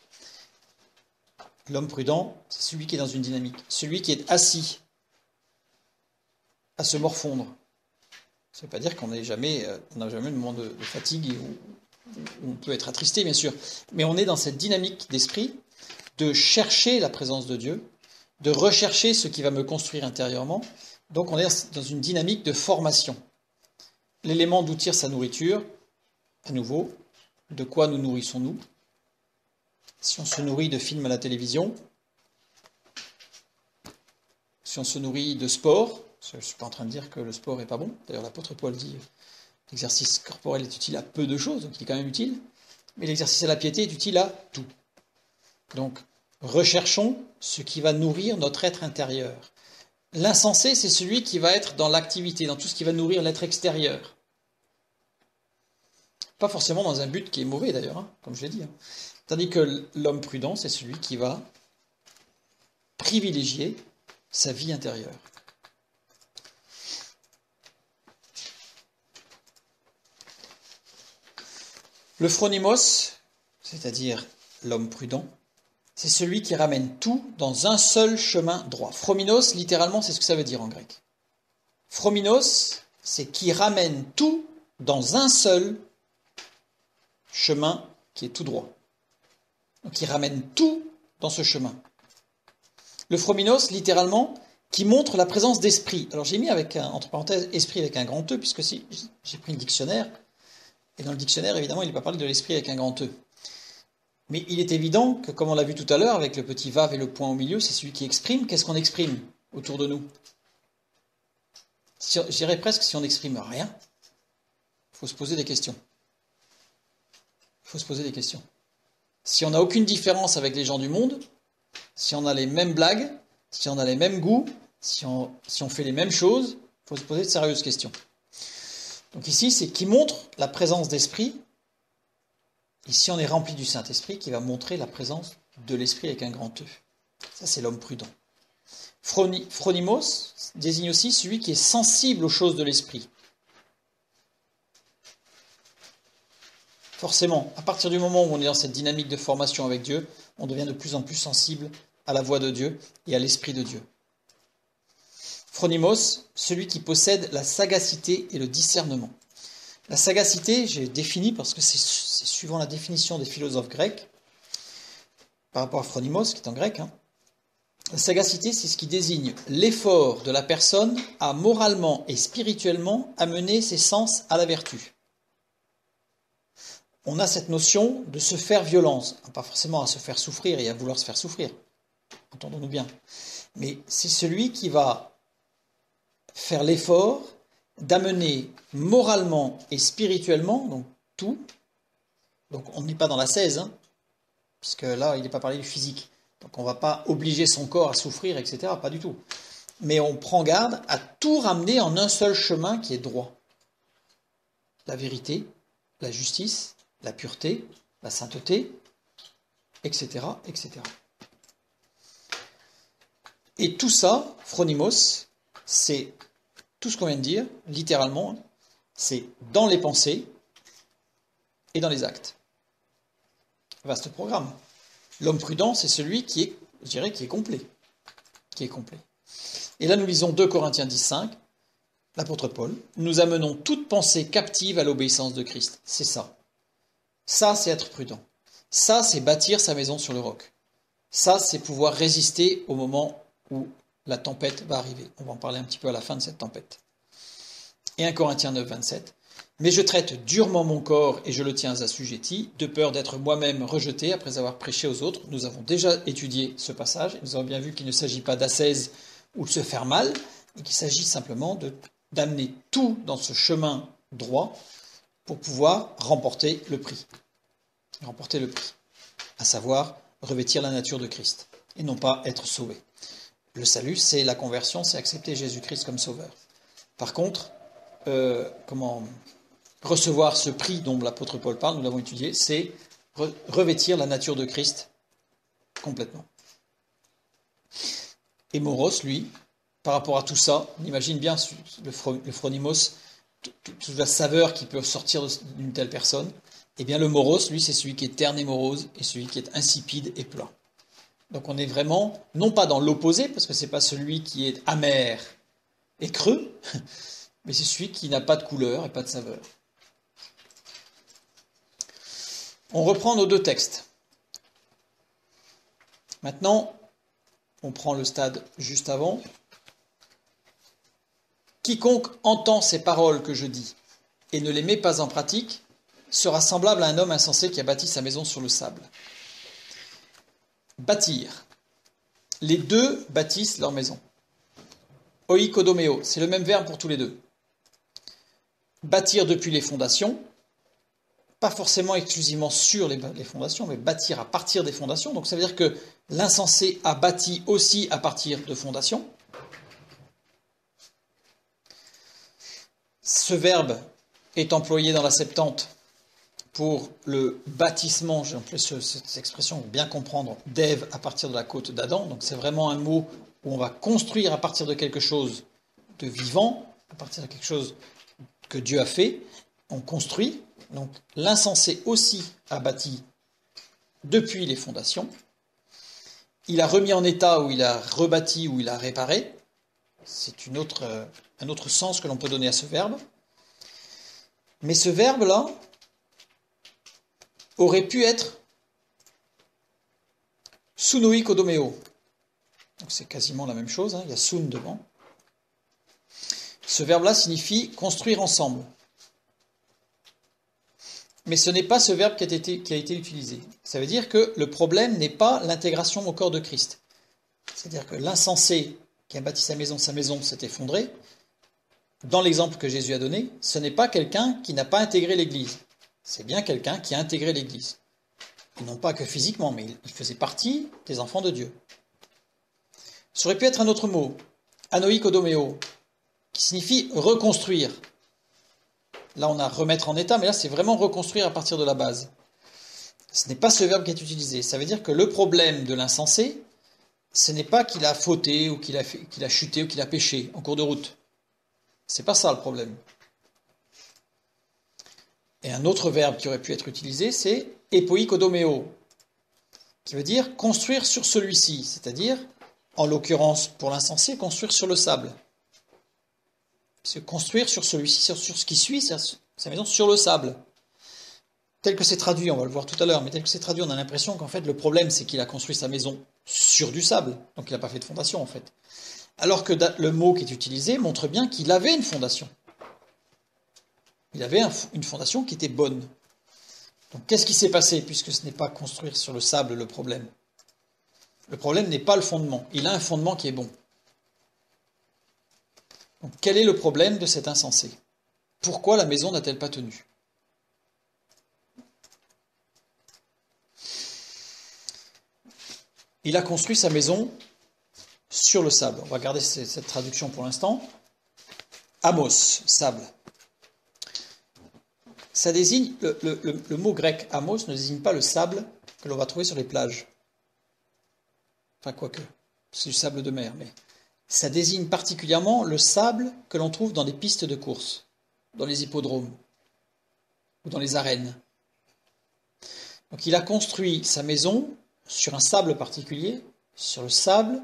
[SPEAKER 1] L'homme prudent, c'est celui qui est dans une dynamique, celui qui est assis à se morfondre. Ça ne veut pas dire qu'on n'a jamais de moment de fatigue où on peut être attristé, bien sûr. Mais on est dans cette dynamique d'esprit de chercher la présence de Dieu, de rechercher ce qui va me construire intérieurement. Donc on est dans une dynamique de formation. L'élément d'où tire sa nourriture, à nouveau, de quoi nous nourrissons-nous? Si on se nourrit de films à la télévision, si on se nourrit de sport, je ne suis pas en train de dire que le sport n'est pas bon, d'ailleurs l'apôtre Paul dit l'exercice corporel est utile à peu de choses, donc il est quand même utile, mais l'exercice à la piété est utile à tout. Donc recherchons ce qui va nourrir notre être intérieur. L'insensé, c'est celui qui va être dans l'activité, dans tout ce qui va nourrir l'être extérieur. Pas forcément dans un but qui est mauvais d'ailleurs, comme je l'ai dit. Tandis que l'homme prudent, c'est celui qui va privilégier sa vie intérieure. Le phronimos, c'est-à-dire l'homme prudent, c'est celui qui ramène tout dans un seul chemin droit. Phrominos, littéralement, c'est ce que ça veut dire en grec. Phrominos, c'est qui ramène tout dans un seul chemin qui est tout droit. Donc il ramène tout dans ce chemin. Le phrominos, littéralement, qui montre la présence d'esprit. Alors j'ai mis entre parenthèses, esprit avec un grand E, puisque si j'ai pris le dictionnaire, et dans le dictionnaire, évidemment, il n'est pas parlé de l'esprit avec un grand E. Mais il est évident que, comme on l'a vu tout à l'heure, avec le petit vav et le point au milieu, c'est celui qui exprime. Qu'est-ce qu'on exprime autour de nous? Je dirais presque, si on n'exprime rien, il faut se poser des questions. Il faut se poser des questions. Si on n'a aucune différence avec les gens du monde, si on a les mêmes blagues, si on a les mêmes goûts, si on fait les mêmes choses, il faut se poser de sérieuses questions. Donc ici, c'est qui montre la présence d'esprit. Ici, on est rempli du Saint-Esprit qui va montrer la présence de l'Esprit avec un grand E. Ça, c'est l'homme prudent. Phronimos désigne aussi celui qui est sensible aux choses de l'Esprit. Forcément, à partir du moment où on est dans cette dynamique de formation avec Dieu, on devient de plus en plus sensible à la voix de Dieu et à l'Esprit de Dieu. Phronimos, celui qui possède la sagacité et le discernement. La sagacité, j'ai défini parce que c'est suivant la définition des philosophes grecs, par rapport à Phronimos, qui est en grec. La sagacité, c'est ce qui désigne l'effort de la personne à moralement et spirituellement amener ses sens à la vertu. On a cette notion de se faire violence, pas forcément à se faire souffrir et à vouloir se faire souffrir, entendons-nous bien, mais c'est celui qui va faire l'effort d'amener moralement et spirituellement, donc tout, donc on n'est pas dans la 16, puisque là il n'est pas parlé du physique, donc on ne va pas obliger son corps à souffrir, etc., pas du tout. Mais on prend garde à tout ramener en un seul chemin qui est droit. La vérité, la justice, la pureté, la sainteté, etc., etc. Et tout ça, phronimos, c'est tout ce qu'on vient de dire, littéralement, c'est dans les pensées et dans les actes. Vaste programme. L'homme prudent, c'est celui qui est, je dirais, qui est complet. Qui est complet. Et là, nous lisons 2 Corinthiens 10:5, l'apôtre Paul. Nous amenons toute pensée captive à l'obéissance de Christ. C'est ça. Ça, c'est être prudent. Ça, c'est bâtir sa maison sur le roc. Ça, c'est pouvoir résister au moment où la tempête va arriver. On va en parler un petit peu à la fin de cette tempête. Et 1 Corinthiens 9:27. Mais je traite durement mon corps et je le tiens assujetti, de peur d'être moi-même rejeté après avoir prêché aux autres. Nous avons déjà étudié ce passage et nous avons bien vu qu'il ne s'agit pas d'ascèse ou de se faire mal, mais qu'il s'agit simplement d'amener tout dans ce chemin droit pour pouvoir remporter le prix. Remporter le prix, à savoir revêtir la nature de Christ et non pas être sauvé. Le salut, c'est la conversion, c'est accepter Jésus-Christ comme sauveur. Par contre, recevoir ce prix dont l'apôtre Paul parle, nous l'avons étudié, c'est revêtir la nature de Christ complètement. Et Moros, lui, par rapport à tout ça, on imagine bien le phronimos, toute la saveur qui peut sortir d'une telle personne. Eh bien le moros, lui, c'est celui qui est terne et morose, et celui qui est insipide et plat. Donc on est vraiment, non pas dans l'opposé, parce que c'est pas celui qui est amer et creux, mais c'est celui qui n'a pas de couleur et pas de saveur. On reprend nos deux textes. Maintenant, on prend le stade juste avant. Quiconque entend ces paroles que je dis et ne les met pas en pratique sera semblable à un homme insensé qui a bâti sa maison sur le sable. Bâtir. Les deux bâtissent leur maison. Oikodomeo, c'est le même verbe pour tous les deux. Bâtir depuis les fondations, pas forcément exclusivement sur les fondations, mais bâtir à partir des fondations. Donc ça veut dire que l'insensé a bâti aussi à partir de fondations. Ce verbe est employé dans la Septante pour le bâtissement, j'ai employé cette expression pour bien comprendre, d'Ève à partir de la côte d'Adam. Donc c'est vraiment un mot où on va construire à partir de quelque chose de vivant, à partir de quelque chose que Dieu a fait, on construit. Donc l'insensé aussi a bâti depuis les fondations. Il a remis en état, ou il a rebâti, ou il a réparé. C'est un autre sens que l'on peut donner à ce verbe. Mais ce verbe-là aurait pu être sunoi kodomeo. Donc c'est quasiment la même chose, hein, il y a sun devant. Ce verbe-là signifie construire ensemble. Mais ce n'est pas ce verbe qui a été utilisé. Ça veut dire que le problème n'est pas l'intégration au corps de Christ. C'est-à-dire que l'insensé qui a bâti sa maison s'est effondré. Dans l'exemple que Jésus a donné, ce n'est pas quelqu'un qui n'a pas intégré l'Église. C'est bien quelqu'un qui a intégré l'Église. Et non pas que physiquement, mais il faisait partie des enfants de Dieu. Ça aurait pu être un autre mot, anoikodomeo, qui signifie reconstruire. Là, on a remettre en état, mais là, c'est vraiment reconstruire à partir de la base. Ce n'est pas ce verbe qui est utilisé. Ça veut dire que le problème de l'insensé, ce n'est pas qu'il a fauté, ou qu'il a chuté, ou qu'il a péché en cours de route. C'est pas ça le problème. Et un autre verbe qui aurait pu être utilisé, c'est epoikodomeo, qui veut dire construire sur celui-ci, c'est-à-dire, en l'occurrence pour l'insensé, construire sur le sable. C'est construire sur celui-ci, sur ce qui suit sa maison, sur le sable. Tel que c'est traduit, on va le voir tout à l'heure, mais tel que c'est traduit, on a l'impression qu'en fait le problème c'est qu'il a construit sa maison sur du sable, donc il n'a pas fait de fondation en fait. Alors que le mot qui est utilisé montre bien qu'il avait une fondation. Il avait une fondation qui était bonne. Donc qu'est-ce qui s'est passé puisque ce n'est pas construire sur le sable le problème? Le problème n'est pas le fondement, il a un fondement qui est bon. Donc quel est le problème de cet insensé? Pourquoi la maison n'a-t-elle pas tenu? Il a construit sa maison sur le sable. On va garder cette traduction pour l'instant. Amos, sable. Ça désigne, le mot grec amos ne désigne pas le sable que l'on va trouver sur les plages. Enfin, quoique, c'est du sable de mer, mais ça désigne particulièrement le sable que l'on trouve dans les pistes de course, dans les hippodromes ou dans les arènes. Donc il a construit sa maison sur un sable particulier, sur le sable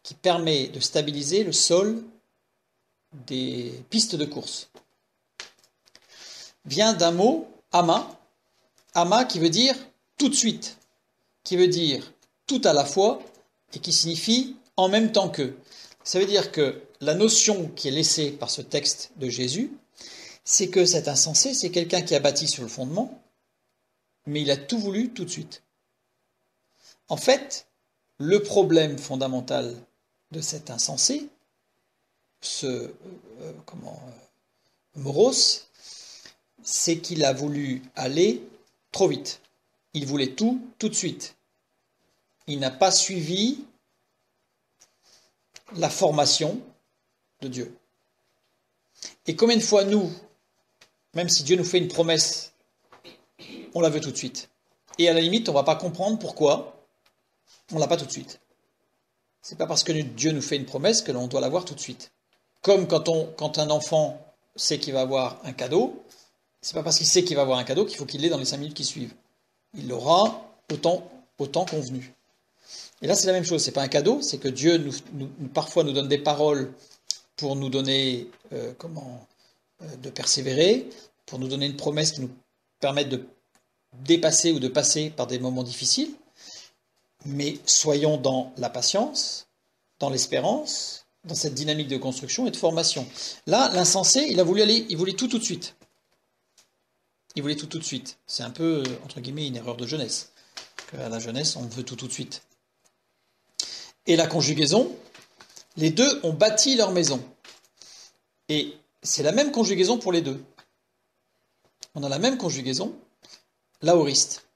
[SPEAKER 1] qui permet de stabiliser le sol des pistes de course. Vient d'un mot, ama, qui veut dire tout de suite, qui veut dire tout à la fois et qui signifie en même temps que. Ça veut dire que la notion qui est laissée par ce texte de Jésus, c'est que cet insensé, c'est quelqu'un qui a bâti sur le fondement, mais il a tout voulu tout de suite. En fait, le problème fondamental de cet insensé, moros, c'est qu'il a voulu aller trop vite. Il voulait tout de suite. Il n'a pas suivi la formation de Dieu. Et combien de fois nous, même si Dieu nous fait une promesse, on la veut tout de suite. Et à la limite, on ne va pas comprendre pourquoi on ne l'a pas tout de suite. C'est pas parce que Dieu nous fait une promesse que l'on doit l'avoir tout de suite. Comme quand un enfant sait qu'il va avoir un cadeau, c'est pas parce qu'il sait qu'il va avoir un cadeau qu'il faut qu'il l'ait dans les 5 minutes qui suivent. Il l'aura au temps convenu. Et là, c'est la même chose. C'est pas un cadeau, c'est que Dieu parfois nous donne des paroles pour nous donner de persévérer, pour nous donner une promesse qui nous permette de dépasser ou de passer par des moments difficiles. Mais soyons dans la patience, dans l'espérance, dans cette dynamique de construction et de formation. Là, l'insensé, il voulait tout de suite. Il voulait tout de suite. C'est un peu, entre guillemets, une erreur de jeunesse. À la jeunesse, on veut tout de suite. Et la conjugaison, les deux ont bâti leur maison. Et c'est la même conjugaison pour les deux. On a la même conjugaison, l'aoriste.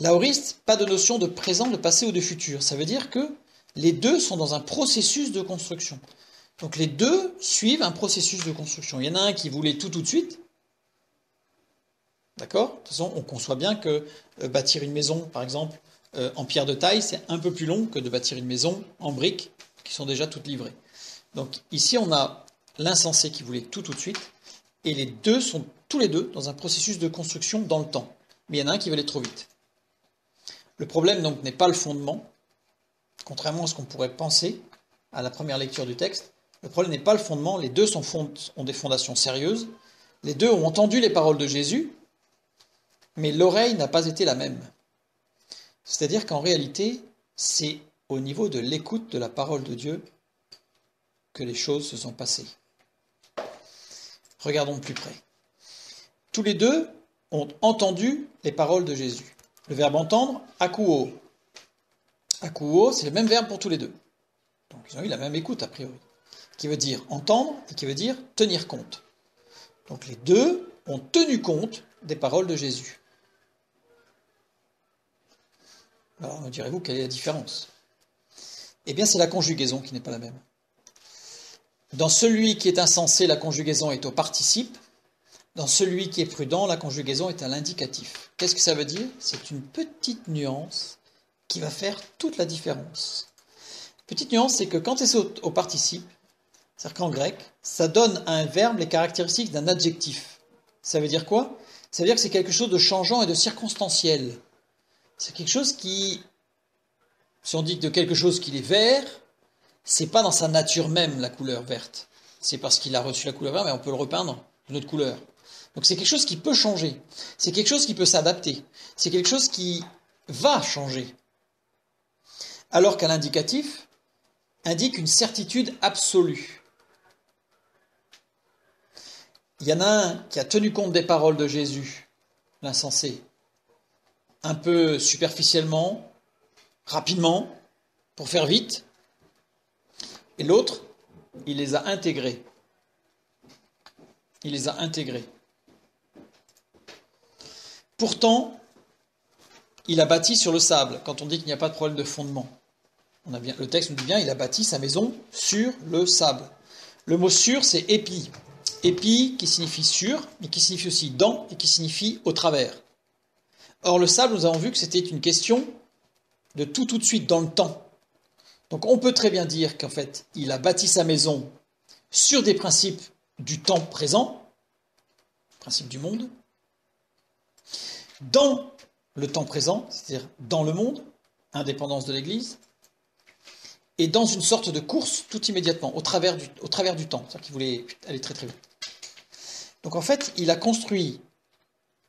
[SPEAKER 1] L'aoriste, pas de notion de présent, de passé ou de futur. Ça veut dire que les deux sont dans un processus de construction. Donc les deux suivent un processus de construction. Il y en a un qui voulait tout de suite. D'accord ? De toute façon, on conçoit bien que bâtir une maison, par exemple, en pierre de taille, c'est un peu plus long que de bâtir une maison en briques qui sont déjà toutes livrées. Donc ici, on a l'insensé qui voulait tout de suite, et les deux sont tous les deux dans un processus de construction dans le temps. Mais il y en a un qui veut aller trop vite. Le problème donc n'est pas le fondement, contrairement à ce qu'on pourrait penser à la première lecture du texte. Le problème n'est pas le fondement, les deux ont des fondations sérieuses, les deux ont entendu les paroles de Jésus, mais l'oreille n'a pas été la même. C'est-à-dire qu'en réalité, c'est au niveau de l'écoute de la parole de Dieu que les choses se sont passées. Regardons de plus près. Tous les deux ont entendu les paroles de Jésus. Le verbe entendre, akouo. Akouo, c'est le même verbe pour tous les deux. Donc ils ont eu la même écoute a priori, qui veut dire entendre et qui veut dire tenir compte. Donc les deux ont tenu compte des paroles de Jésus. Alors me direz-vous quelle est la différence ? Eh bien c'est la conjugaison qui n'est pas la même. Dans celui qui est insensé, la conjugaison est au participe. Dans celui qui est prudent, la conjugaison est à l'indicatif. Qu'est-ce que ça veut dire ? C'est une petite nuance qui va faire toute la différence. Petite nuance, c'est que quand c'est au participe, c'est-à-dire qu'en grec, ça donne à un verbe les caractéristiques d'un adjectif. Ça veut dire quoi ? Ça veut dire que c'est quelque chose de changeant et de circonstanciel. C'est quelque chose qui, si on dit de quelque chose qu'il est vert, c'est pas dans sa nature même la couleur verte. C'est parce qu'il a reçu la couleur verte, mais on peut le repeindre d'une autre couleur. Donc c'est quelque chose qui peut changer. C'est quelque chose qui peut s'adapter. C'est quelque chose qui va changer. Alors qu'à l'indicatif, indique une certitude absolue. Il y en a un qui a tenu compte des paroles de Jésus, l'insensé, un peu superficiellement, rapidement, pour faire vite, et l'autre, il les a intégrés. Il les a intégrés. Pourtant, il a bâti sur le sable, quand on dit qu'il n'y a pas de problème de fondement. Le texte nous dit bien, il a bâti sa maison sur le sable. Le mot sur, c'est épi. Épi qui signifie sur, mais qui signifie aussi dans et qui signifie au travers. Or, le sable, nous avons vu que c'était une question de tout de suite, dans le temps. Donc on peut très bien dire qu'en fait, il a bâti sa maison sur des principes du temps présent, principes du monde, dans le temps présent, c'est-à-dire dans le monde, indépendance de l'Église, et dans une sorte de course tout immédiatement, au travers du temps, c'est-à-dire qu'il voulait aller très très vite. Donc en fait, il a construit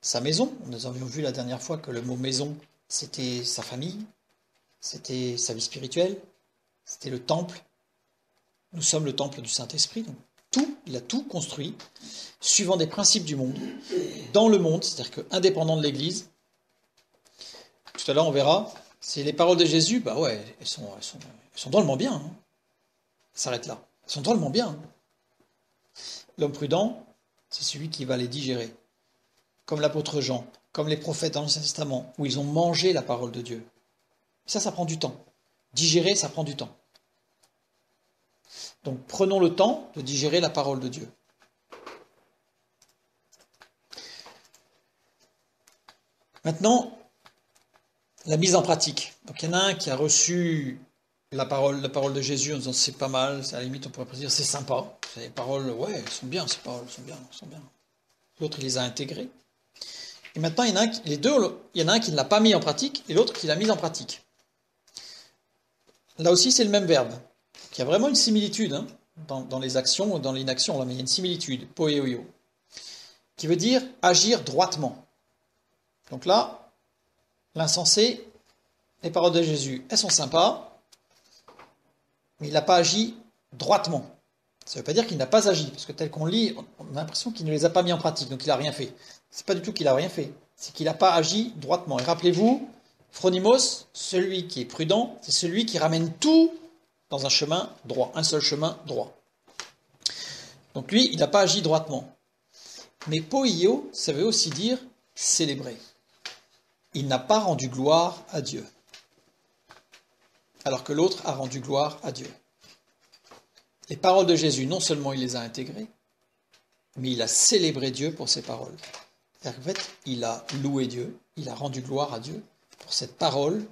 [SPEAKER 1] sa maison. Nous avions vu la dernière fois que le mot maison, c'était sa famille, c'était sa vie spirituelle, c'était le temple. Nous sommes le temple du Saint-Esprit. Donc il a tout construit, suivant des principes du monde, dans le monde, c'est-à-dire qu'indépendant de l'Église. Tout à l'heure, on verra, c'est les paroles de Jésus, bah ouais, elles sont drôlement bien. Hein. Ça s'arrête là. Elles sont drôlement bien. Hein. L'homme prudent, c'est celui qui va les digérer. Comme l'apôtre Jean, comme les prophètes dans l'Ancien Testament, où ils ont mangé la parole de Dieu. Ça prend du temps. Digérer, ça prend du temps. Donc prenons le temps de digérer la parole de Dieu. Maintenant, la mise en pratique. Donc il y en a un qui a reçu la parole de Jésus en disant c'est pas mal, à la limite on pourrait dire c'est sympa. Les paroles, ouais, elles sont bien, ces paroles sont bien, elles sont bien. L'autre, il les a intégrées. Et maintenant, il y en a les deux, il y en a un qui ne l'a pas mis en pratique et l'autre qui l'a mis en pratique. Là aussi, c'est le même verbe. Il y a vraiment une similitude hein, dans les actions ou dans l'inaction, là, mais il y a une similitude, poéoio, qui veut dire agir droitement. Donc là, l'insensé, les paroles de Jésus, elles sont sympas, mais il n'a pas agi droitement. Ça ne veut pas dire qu'il n'a pas agi, parce que tel qu'on lit, on a l'impression qu'il ne les a pas mis en pratique, donc il n'a rien fait. C'est pas du tout qu'il n'a rien fait, c'est qu'il n'a pas agi droitement. Et rappelez-vous, Phronimos, celui qui est prudent, c'est celui qui ramène tout dans un chemin droit, un seul chemin droit. Donc lui, il n'a pas agi droitement. Mais poio, ça veut aussi dire célébrer. Il n'a pas rendu gloire à Dieu, alors que l'autre a rendu gloire à Dieu. Les paroles de Jésus, non seulement il les a intégrées, mais il a célébré Dieu pour ses paroles. C'est-à-dire qu'en fait, il a loué Dieu, il a rendu gloire à Dieu pour cette parole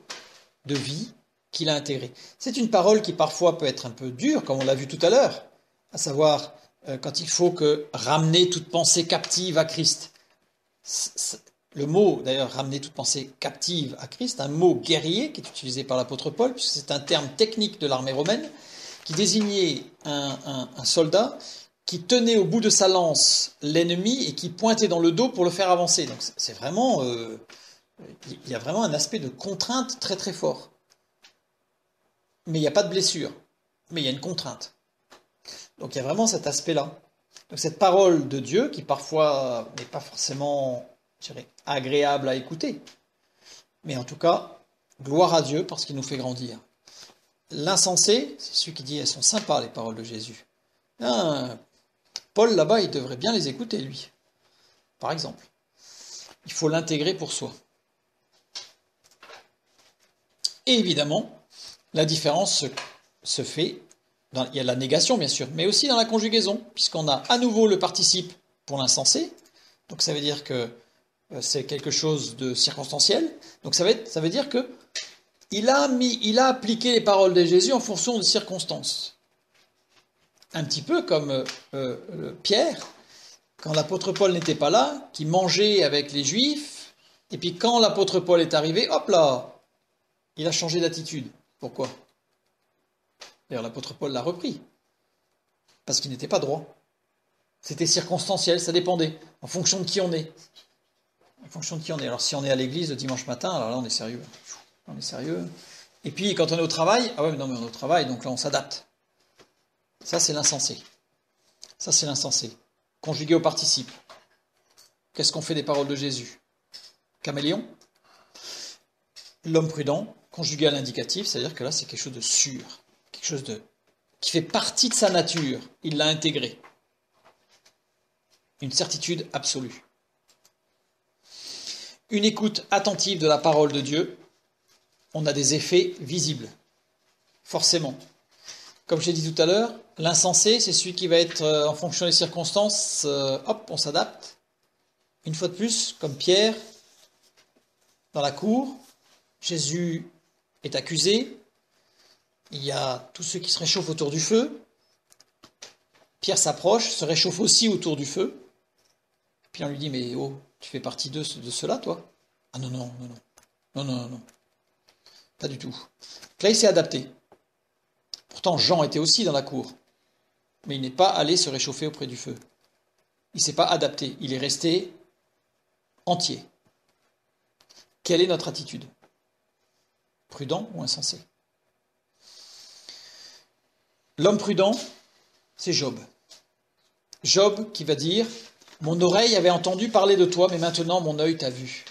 [SPEAKER 1] de vie qu'il a intégrée. C'est une parole qui parfois peut être un peu dure, comme on l'a vu tout à l'heure, à savoir quand il faut ramener toute pensée captive à Christ. Le mot, d'ailleurs, ramener toute pensée captive à Christ, un mot guerrier qui est utilisé par l'apôtre Paul, puisque c'est un terme technique de l'armée romaine, qui désignait un soldat qui tenait au bout de sa lance l'ennemi et qui pointait dans le dos pour le faire avancer. Donc c'est vraiment, il y a vraiment un aspect de contrainte très très fort. Mais il n'y a pas de blessure, mais il y a une contrainte. Donc il y a vraiment cet aspect-là. Donc cette parole de Dieu qui parfois n'est pas forcément, je dirais, agréable à écouter, mais en tout cas, gloire à Dieu parce qu'il nous fait grandir. L'insensé, c'est celui qui dit elles sont sympas les paroles de Jésus. Ah, Paul là-bas, il devrait bien les écouter, lui. Par exemple. Il faut l'intégrer pour soi. Et évidemment, la différence se fait, il y a la négation bien sûr, mais aussi dans la conjugaison, puisqu'on a à nouveau le participe pour l'insensé, donc ça veut dire que c'est quelque chose de circonstanciel, donc ça veut dire que il a appliqué les paroles de Jésus en fonction des circonstances. Un petit peu comme Pierre, quand l'apôtre Paul n'était pas là, qui mangeait avec les Juifs, et puis quand l'apôtre Paul est arrivé, hop là, il a changé d'attitude. Pourquoi ? D'ailleurs, l'apôtre Paul l'a repris, parce qu'il n'était pas droit. C'était circonstanciel, ça dépendait, en fonction de qui on est. En fonction de qui on est. Alors si on est à l'église le dimanche matin, alors là on est sérieux. On est sérieux. Et puis quand on est au travail, ah ouais mais non mais on est au travail, donc là on s'adapte. Ça c'est l'insensé. Ça c'est l'insensé. Conjugué au participe. Qu'est-ce qu'on fait des paroles de Jésus ? Caméléon. L'homme prudent, conjugué à l'indicatif, c'est-à-dire que là c'est quelque chose de sûr, quelque chose qui fait partie de sa nature. Il l'a intégré. Une certitude absolue. Une écoute attentive de la parole de Dieu, on a des effets visibles, forcément. Comme je l'ai dit tout à l'heure, l'insensé, c'est celui qui va être, en fonction des circonstances, hop, on s'adapte. Une fois de plus, comme Pierre, dans la cour, Jésus est accusé, il y a tous ceux qui se réchauffent autour du feu, Pierre s'approche, se réchauffe aussi autour du feu, puis on lui dit, mais oh, tu fais partie de cela, toi ? Ah non, non, non, non, non, non, non, pas du tout. Là, il s'est adapté. Pourtant, Jean était aussi dans la cour, mais il n'est pas allé se réchauffer auprès du feu. Il ne s'est pas adapté, il est resté entier. Quelle est notre attitude ? Prudent ou insensé ? L'homme prudent, c'est Job. Job qui va dire « Mon oreille avait entendu parler de toi, mais maintenant mon œil t'a vu. »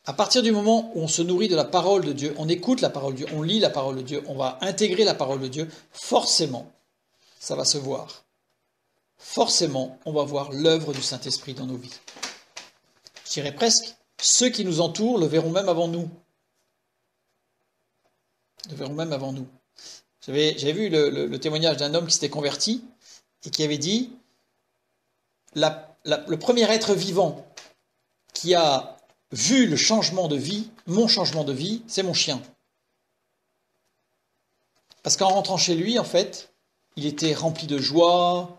[SPEAKER 1] À partir du moment où on se nourrit de la parole de Dieu, on écoute la parole de Dieu, on lit la parole de Dieu, on va intégrer la parole de Dieu, forcément, ça va se voir. Forcément, on va voir l'œuvre du Saint-Esprit dans nos vies. Je dirais presque, ceux qui nous entourent le verront même avant nous. Le verront même avant nous. J'avais vu le témoignage d'un homme qui s'était converti et qui avait dit le premier être vivant qui a vu le changement de vie, mon changement de vie, c'est mon chien. Parce qu'en rentrant chez lui, en fait, il était rempli de joie,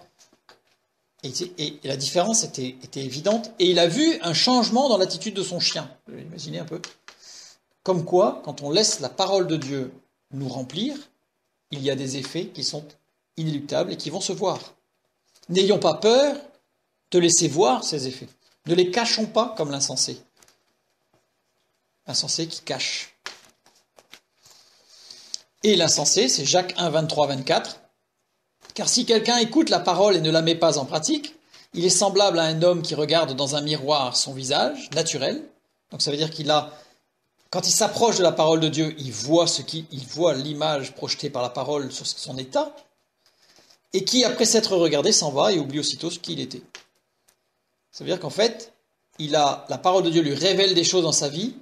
[SPEAKER 1] et la différence était évidente, et il a vu un changement dans l'attitude de son chien. Vous imaginez un peu. Comme quoi, quand on laisse la parole de Dieu nous remplir, il y a des effets qui sont inéluctables et qui vont se voir. N'ayons pas peur de laisser voir ces effets. Ne les cachons pas comme l'insensé. L'insensé qui cache. Et l'insensé, c'est Jacques 1, 23, 24. Car si quelqu'un écoute la parole et ne la met pas en pratique, il est semblable à un homme qui regarde dans un miroir son visage naturel. Donc ça veut dire quand il s'approche de la parole de Dieu, il voit l'image projetée par la parole sur son état, et qui, après s'être regardé, s'en va et oublie aussitôt ce qu'il était. Ça veut dire qu'en fait, la parole de Dieu lui révèle des choses dans sa vie.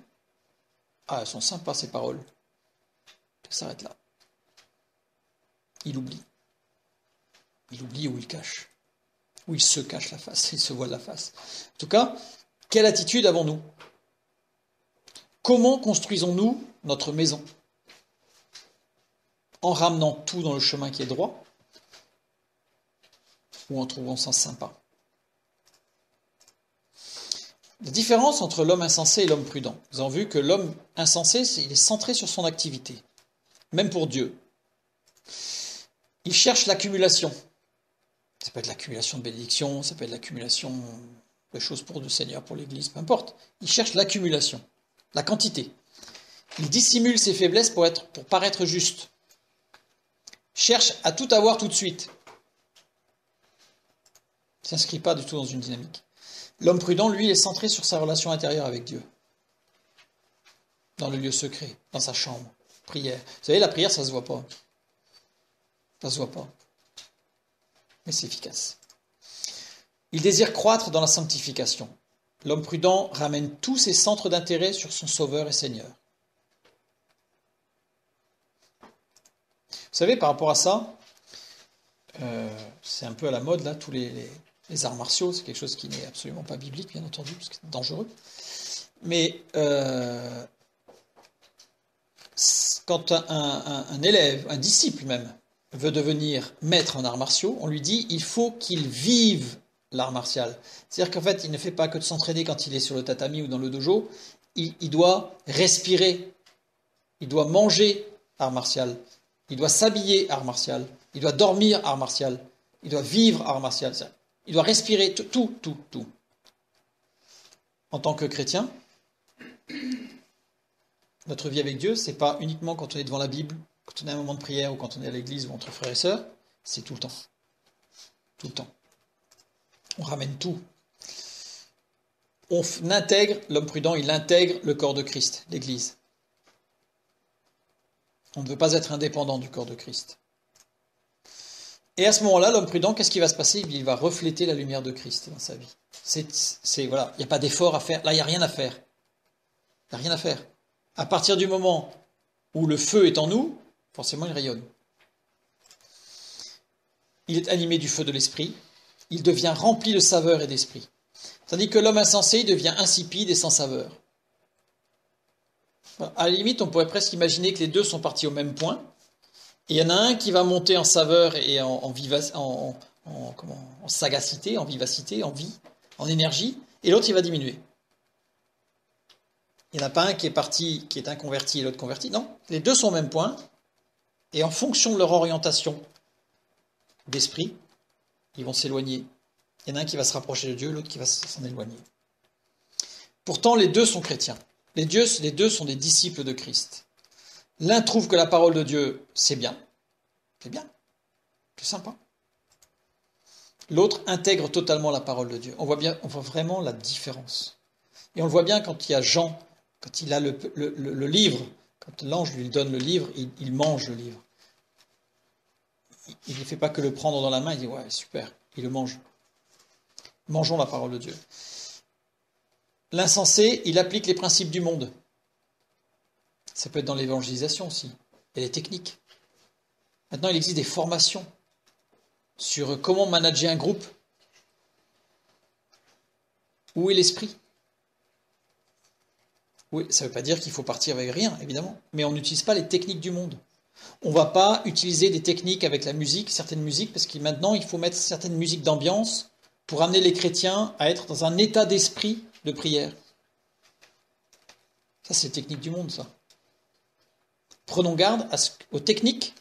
[SPEAKER 1] Ah, elles sont sympas ces paroles. Ça s'arrête là. Il oublie. Il oublie ou il cache. Ou il se cache la face, il se voile la face. En tout cas, quelle attitude avons-nous? Comment construisons-nous notre maison? En ramenant tout dans le chemin qui est droit? Ou en trouvant ça sympa? La différence entre l'homme insensé et l'homme prudent. Nous avons vu que l'homme insensé, il est centré sur son activité. Même pour Dieu. Il cherche l'accumulation. Ça peut être l'accumulation de bénédictions, ça peut être l'accumulation de choses pour le Seigneur, pour l'Église, peu importe. Il cherche l'accumulation, la quantité. Il dissimule ses faiblesses pour paraître juste. Cherche à tout avoir tout de suite. Il ne s'inscrit pas du tout dans une dynamique. L'homme prudent, lui, est centré sur sa relation intérieure avec Dieu. Dans le lieu secret, dans sa chambre. Prière. Vous savez, la prière, ça ne se voit pas. Ça ne se voit pas. Mais c'est efficace. Il désire croître dans la sanctification. L'homme prudent ramène tous ses centres d'intérêt sur son Sauveur et Seigneur. Vous savez, par rapport à ça, c'est un peu à la mode, là, tous les arts martiaux. C'est quelque chose qui n'est absolument pas biblique, bien entendu, parce que c'est dangereux. Mais quand un élève, un disciple même, veut devenir maître en arts martiaux, on lui dit il faut qu'il vive l'art martial. C'est-à-dire qu'en fait, il ne fait pas que de s'entraîner quand il est sur le tatami ou dans le dojo, il doit respirer, il doit manger art martial, il doit s'habiller art martial, il doit dormir art martial, il doit vivre art martial, il doit respirer tout. En tant que chrétien, notre vie avec Dieu, c'est pas uniquement quand on est devant la Bible, quand on est à un moment de prière ou quand on est à l'église ou entre frères et sœurs, c'est tout le temps. Tout le temps. On ramène tout. On intègre, l'homme prudent, il intègre le corps de Christ, l'église. On ne veut pas être indépendant du corps de Christ. Et à ce moment-là, l'homme prudent, qu'est-ce qui va se passer? Il va refléter la lumière de Christ dans sa vie. Voilà, il n'y a pas d'effort à faire. Là, il n'y a rien à faire. Il n'y a rien à faire. À partir du moment où le feu est en nous, forcément, il rayonne. Il est animé du feu de l'esprit. Il devient rempli de saveur et d'esprit. Tandis que l'homme insensé, il devient insipide et sans saveur. À la limite, on pourrait presque imaginer que les deux sont partis au même point. Et il y en a un qui va monter en saveur et en sagacité, en vivacité, en vie, en énergie, et l'autre, il va diminuer. Il n'y en a pas un qui est parti, qui est inconverti et l'autre converti. Non, les deux sont au même point. Et en fonction de leur orientation d'esprit, ils vont s'éloigner. Il y en a un qui va se rapprocher de Dieu, l'autre qui va s'en éloigner. Pourtant, les deux sont chrétiens. Les deux sont des disciples de Christ. L'un trouve que la parole de Dieu, c'est bien, c'est sympa. L'autre intègre totalement la parole de Dieu. On voit vraiment la différence. Et on le voit bien quand il y a Jean, quand il a le livre, quand l'ange lui donne le livre, il mange le livre. Il ne fait pas que le prendre dans la main, il dit ouais, super, il le mange. Mangeons la parole de Dieu. L'insensé, il applique les principes du monde. Ça peut être dans l'évangélisation aussi. Il y a des techniques. Maintenant, il existe des formations sur comment manager un groupe. Où est l'esprit? Oui, ça ne veut pas dire qu'il faut partir avec rien, évidemment. Mais on n'utilise pas les techniques du monde. On ne va pas utiliser des techniques avec la musique, certaines musiques, parce que maintenant il faut mettre certaines musiques d'ambiance pour amener les chrétiens à être dans un état d'esprit de prière. Ça, c'est les techniques du monde, ça. Prenons garde aux techniques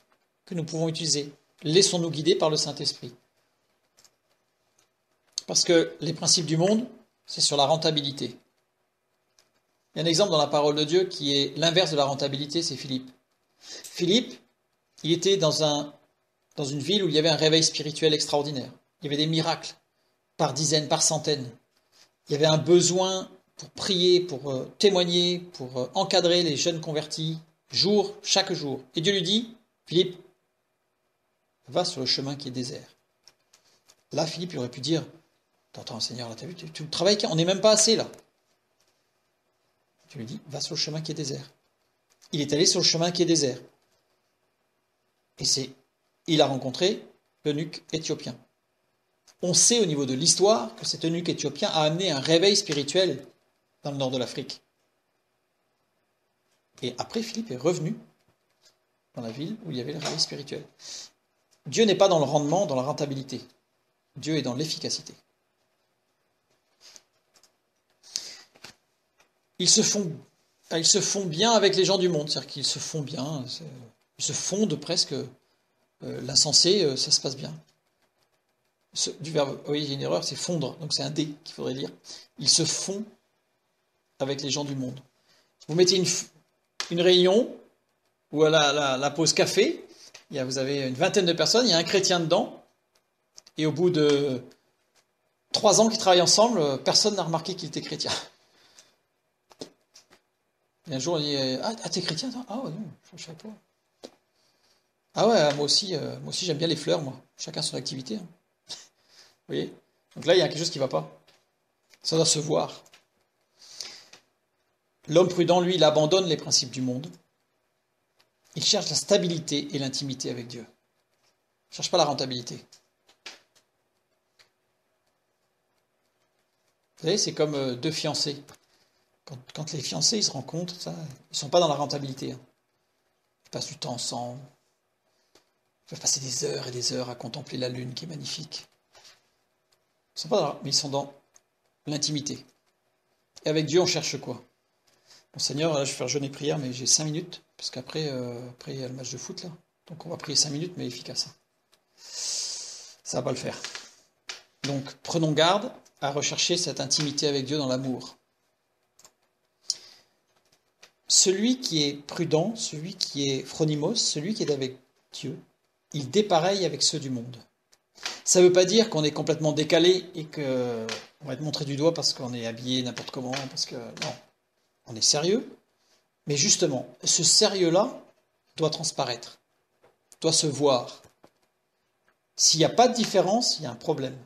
[SPEAKER 1] que nous pouvons utiliser. Laissons-nous guider par le Saint-Esprit. Parce que les principes du monde, c'est sur la rentabilité. Il y a un exemple dans la parole de Dieu qui est l'inverse de la rentabilité, c'est Philippe. Philippe, il était dans une ville où il y avait un réveil spirituel extraordinaire. Il y avait des miracles, par dizaines, par centaines. Il y avait un besoin pour prier, pour témoigner, pour encadrer les jeunes convertis, chaque jour. Et Dieu lui dit, Philippe, va sur le chemin qui est désert. Là, Philippe, il aurait pu dire, attends, Seigneur, là, t'as vu, tu travailles, on n'est même pas assez, là. Dieu lui dit, va sur le chemin qui est désert. Il est allé sur le chemin qui est désert. Et il a rencontré l'eunuque éthiopien. On sait au niveau de l'histoire que cet eunuque éthiopien a amené un réveil spirituel dans le nord de l'Afrique. Et après, Philippe est revenu dans la ville où il y avait le réveil spirituel. Dieu n'est pas dans le rendement, dans la rentabilité. Dieu est dans l'efficacité. Ils se font bien avec les gens du monde, c'est-à-dire qu'ils se font bien, ils se fondent presque, l'insensé, ça se passe bien. Du verbe, oui, il y a une erreur, c'est fondre, donc c'est un D qu'il faudrait lire. Ils se font avec les gens du monde. Vous mettez une réunion où à la pause café, vous avez une vingtaine de personnes, il y a un chrétien dedans, et au bout de 3 ans qu'ils travaillent ensemble, personne n'a remarqué qu'il était chrétien. Et un jour, on dit, t'es chrétien, toi? Ah ouais, non, je ne savais pas. Ah ouais, moi aussi j'aime bien les fleurs, moi. Chacun son activité. Hein. Vous voyez? Donc là, il y a quelque chose qui ne va pas. Ça doit se voir. L'homme prudent, lui, il abandonne les principes du monde. Il cherche la stabilité et l'intimité avec Dieu. Il ne cherche pas la rentabilité. Vous savez, c'est comme 2 fiancés. Quand les fiancés ils se rencontrent, ils ne sont pas dans la rentabilité. Hein. Ils passent du temps ensemble. Ils peuvent passer des heures et des heures à contempler la lune qui est magnifique. Ils sont pas mais ils sont dans l'intimité. Et avec Dieu, on cherche quoi? Bon Seigneur, là, je vais faire jeûne et prière, mais j'ai 5 minutes, parce qu'après, il y a le match de foot, là. Donc on va prier 5 minutes, mais efficace. Hein. Ça ne va pas le faire. Donc prenons garde à rechercher cette intimité avec Dieu dans l'amour. Celui qui est prudent, celui qui est phronimos, celui qui est avec Dieu, il dépareille avec ceux du monde. Ça ne veut pas dire qu'on est complètement décalé et qu'on va être montré du doigt parce qu'on est habillé n'importe comment, parce que non, on est sérieux. Mais justement, ce sérieux-là doit transparaître, doit se voir. S'il n'y a pas de différence, il y a un problème.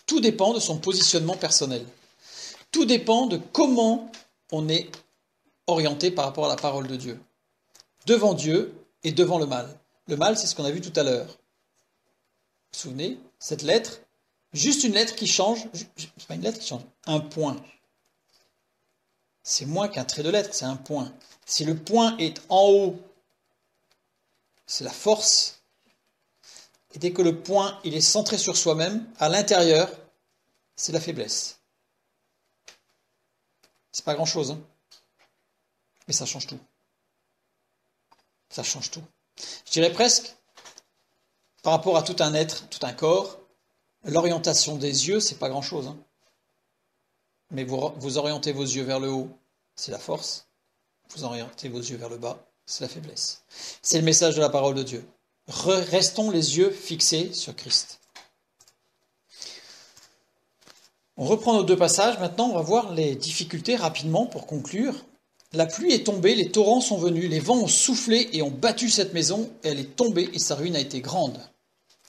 [SPEAKER 1] Tout dépend de son positionnement personnel. Tout dépend de comment on est orienté par rapport à la parole de Dieu. Devant Dieu et devant le mal. Le mal, c'est ce qu'on a vu tout à l'heure. Vous vous souvenez, cette lettre, juste une lettre qui change, c'est pas une lettre qui change, un point. C'est moins qu'un trait de lettre, c'est un point. Si le point est en haut, c'est la force. Et dès que le point il est centré sur soi-même, à l'intérieur, c'est la faiblesse. C'est pas grand-chose, hein. Mais ça change tout. Ça change tout. Je dirais presque, par rapport à tout un être, tout un corps, l'orientation des yeux, c'est pas grand-chose. Hein. Mais vous orientez vos yeux vers le haut, c'est la force. Vous orientez vos yeux vers le bas, c'est la faiblesse. C'est le message de la parole de Dieu. Restons les yeux fixés sur Christ. On reprend nos 2 passages. Maintenant, on va voir les difficultés rapidement pour conclure. La pluie est tombée, les torrents sont venus, les vents ont soufflé et ont battu cette maison, et elle est tombée et sa ruine a été grande.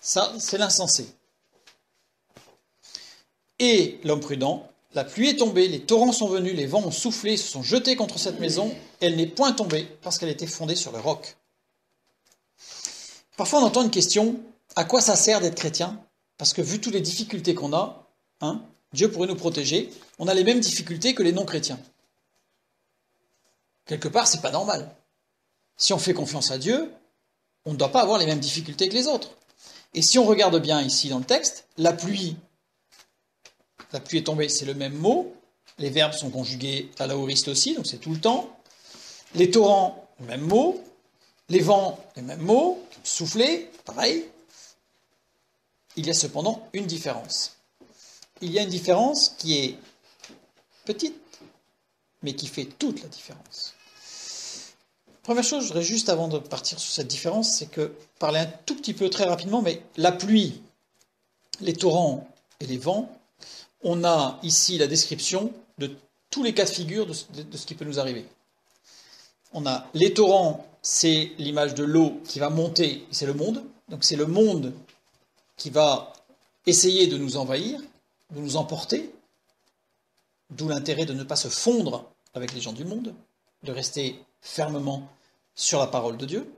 [SPEAKER 1] Ça, c'est l'insensé. Et l'homme prudent, la pluie est tombée, les torrents sont venus, les vents ont soufflé, se sont jetés contre cette maison, elle n'est point tombée parce qu'elle était fondée sur le roc. Parfois, on entend une question, à quoi ça sert d'être chrétien? Parce que vu toutes les difficultés qu'on a, hein, Dieu pourrait nous protéger, on a les mêmes difficultés que les non-chrétiens. Quelque part, c'est pas normal. Si on fait confiance à Dieu, on ne doit pas avoir les mêmes difficultés que les autres. Et si on regarde bien ici dans le texte, la pluie est tombée, c'est le même mot. Les verbes sont conjugués à l'aoriste aussi, donc c'est tout le temps. Les torrents, le même mot. Les vents, le même mot. Souffler, pareil. Il y a cependant une différence. Il y a une différence qui est petite, mais qui fait toute la différence. Première chose, je voudrais juste avant de partir sur cette différence, c'est que, parler un tout petit peu très rapidement, mais la pluie, les torrents et les vents, on a ici la description de tous les cas de figure de ce qui peut nous arriver. On a les torrents, c'est l'image de l'eau qui va monter, c'est le monde. Donc c'est le monde qui va essayer de nous envahir, de nous emporter, d'où l'intérêt de ne pas se fondre avec les gens du monde, de rester fermement sur la parole de Dieu.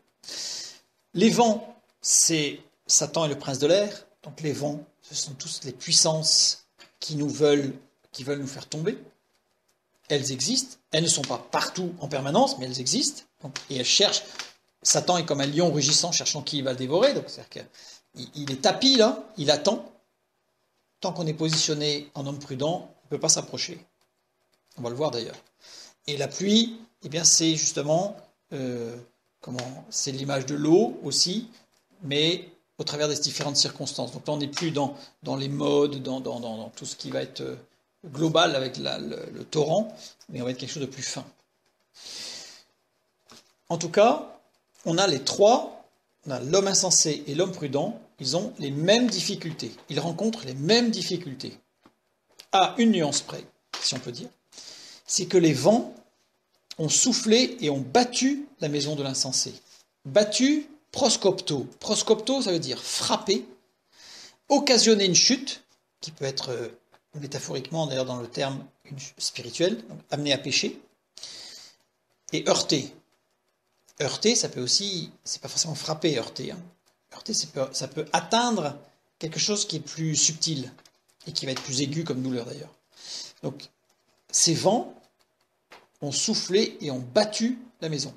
[SPEAKER 1] Les vents, c'est Satan et le prince de l'air. Donc les vents, ce sont tous les puissances qui veulent nous faire tomber. Elles existent. Elles ne sont pas partout en permanence, mais elles existent. Et elles cherchent. Satan est comme un lion rugissant cherchant qui il va le dévorer. Donc c'est-à-dire qu'il est tapis là, il attend. Tant qu'on est positionné en homme prudent, il ne peut pas s'approcher. On va le voir d'ailleurs. Et la pluie, eh bien c'est justement, c'est l'image de l'eau aussi, mais au travers des différentes circonstances. Donc là, on n'est plus dans les modes, dans tout ce qui va être global avec le torrent, mais on va être quelque chose de plus fin. En tout cas, on a les trois, on a l'homme insensé et l'homme prudent, ils ont les mêmes difficultés, ils rencontrent les mêmes difficultés. À une nuance près, si on peut dire, c'est que les vents ont soufflé et ont battu la maison de l'insensé. Battu, proscopto. Proscopto, ça veut dire frapper, occasionner une chute, qui peut être métaphoriquement, d'ailleurs dans le terme spirituel, amener à pécher, et heurter. Heurter, ça peut aussi, c'est pas forcément frapper, heurter. Heurter, ça peut atteindre quelque chose qui est plus subtil, et qui va être plus aigu comme douleur d'ailleurs. Donc, ces vents ont soufflé et ont battu la maison.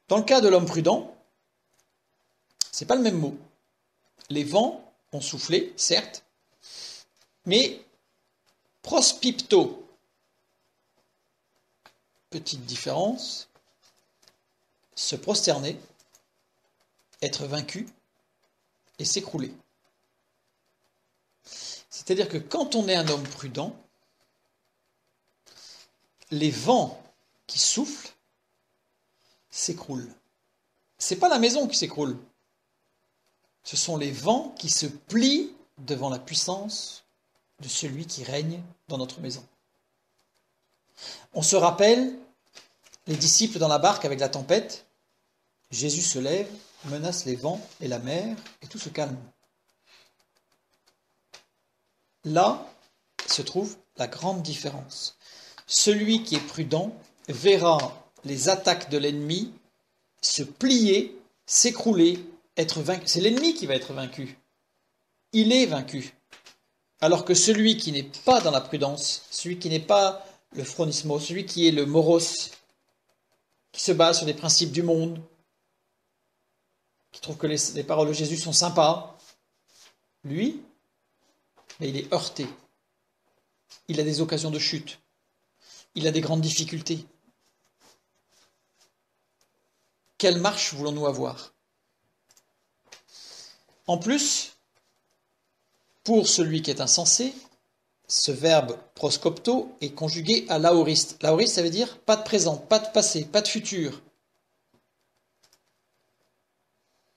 [SPEAKER 1] Dans le cas de l'homme prudent, c'est pas le même mot. Les vents ont soufflé, certes, mais prospipto. Petite différence, se prosterner, être vaincu et s'écrouler. C'est-à-dire que quand on est un homme prudent, les vents qui soufflent s'écroulent. C'est pas la maison qui s'écroule. Ce sont les vents qui se plient devant la puissance de celui qui règne dans notre maison. On se rappelle les disciples dans la barque avec la tempête. Jésus se lève, menace les vents et la mer et tout se calme. Là se trouve la grande différence. Celui qui est prudent verra les attaques de l'ennemi se plier, s'écrouler, être vaincu. C'est l'ennemi qui va être vaincu. Il est vaincu. Alors que celui qui n'est pas dans la prudence, celui qui n'est pas le phronismo, celui qui est le moros, qui se base sur les principes du monde, qui trouve que les paroles de Jésus sont sympas, lui, mais il est heurté. Il a des occasions de chute. Il a des grandes difficultés. Quelle marche voulons-nous avoir? En plus, pour celui qui est insensé, ce verbe proscopto est conjugué à l'aoriste. L'aoriste, ça veut dire pas de présent, pas de passé, pas de futur.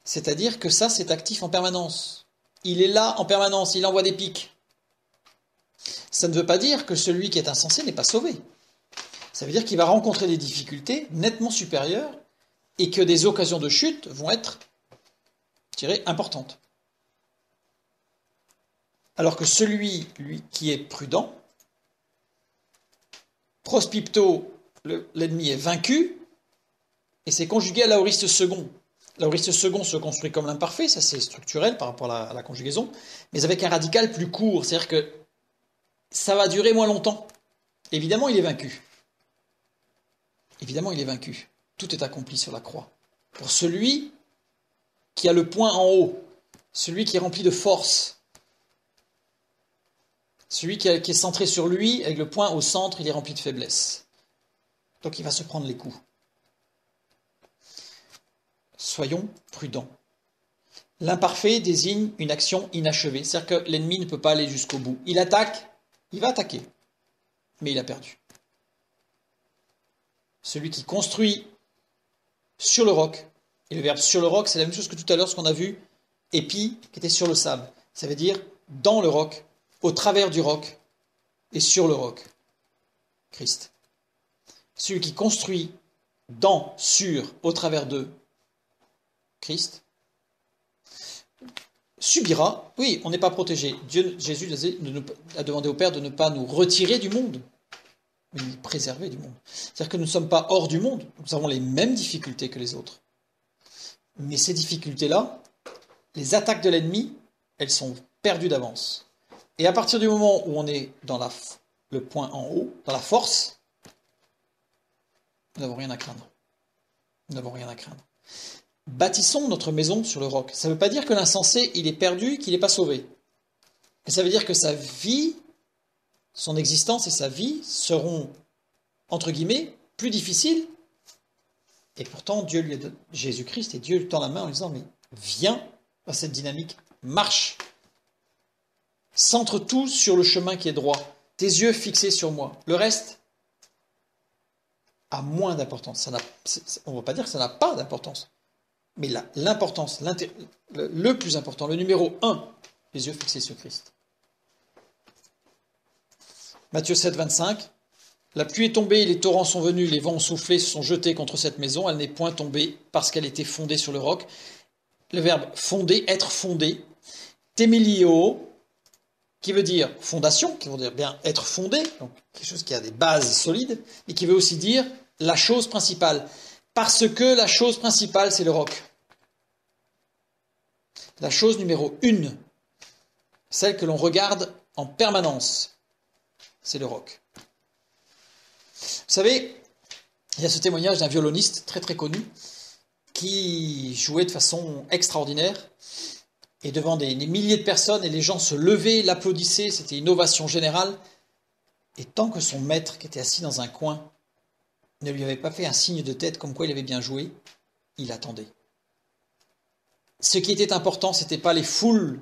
[SPEAKER 1] C'est-à-dire que ça, c'est actif en permanence. Il est là en permanence, il envoie des pics. Ça ne veut pas dire que celui qui est insensé n'est pas sauvé. Ça veut dire qu'il va rencontrer des difficultés nettement supérieures et que des occasions de chute vont être, je dirais, importantes. Alors que celui, lui, qui est prudent, prospipto, l'ennemi est vaincu, et c'est conjugué à l'aoriste second. L'aoriste second se construit comme l'imparfait, ça c'est structurel par rapport à la conjugaison, mais avec un radical plus court, c'est-à-dire que ça va durer moins longtemps. Évidemment, il est vaincu. évidemment il est vaincu. Tout est accompli sur la croix. Pour celui qui a le point en haut, celui qui est rempli de force, celui qui est centré sur lui, avec le point au centre, il est rempli de faiblesse. Donc il va se prendre les coups. Soyons prudents. L'imparfait désigne une action inachevée, c'est-à-dire que l'ennemi ne peut pas aller jusqu'au bout. Il attaque, il va attaquer, mais il a perdu. Celui qui construit sur le roc, et le verbe sur le roc, c'est la même chose que tout à l'heure, ce qu'on a vu, épi, qui était sur le sable. Ça veut dire dans le roc, au travers du roc, et sur le roc. Christ. Celui qui construit dans, sur, au travers de Christ, subira, oui, on n'est pas protégé. Jésus a demandé au Père de ne pas nous retirer du monde, mais nous préserver du monde. C'est-à-dire que nous ne sommes pas hors du monde, nous avons les mêmes difficultés que les autres. Mais ces difficultés-là, les attaques de l'ennemi, elles sont perdues d'avance. Et à partir du moment où on est dans le point en haut, dans la force, nous n'avons rien à craindre. Nous n'avons rien à craindre. Bâtissons notre maison sur le roc. Ça ne veut pas dire que l'insensé, il est perdu, qu'il n'est pas sauvé. Mais ça veut dire que sa vie, son existence et sa vie seront, entre guillemets, plus difficiles. Et pourtant, Dieu lui a donné, Jésus-Christ, et Dieu lui tend la main en lui disant, mais viens à cette dynamique, marche. Centre tout sur le chemin qui est droit. Tes yeux fixés sur moi. Le reste a moins d'importance. On ne va pas dire que ça n'a pas d'importance. Mais l'importance, le plus important, le numéro 1, les yeux fixés sur Christ. Matthieu 7, 25. La pluie est tombée, les torrents sont venus, les vents ont soufflé, se sont jetés contre cette maison. Elle n'est point tombée parce qu'elle était fondée sur le roc. Le verbe fonder, être fondé. Temelio, qui veut dire fondation, qui veut dire bien être fondé, donc quelque chose qui a des bases solides, et qui veut aussi dire la chose principale. Parce que la chose principale, c'est le roc. La chose numéro 1, celle que l'on regarde en permanence, c'est le roc. Vous savez, il y a ce témoignage d'un violoniste très très connu qui jouait de façon extraordinaire et devant des milliers de personnes et les gens se levaient, l'applaudissaient, c'était une ovation générale. Et tant que son maître, qui était assis dans un coin, ne lui avait pas fait un signe de tête comme quoi il avait bien joué, il attendait. Ce qui était important, ce n'était pas les foules,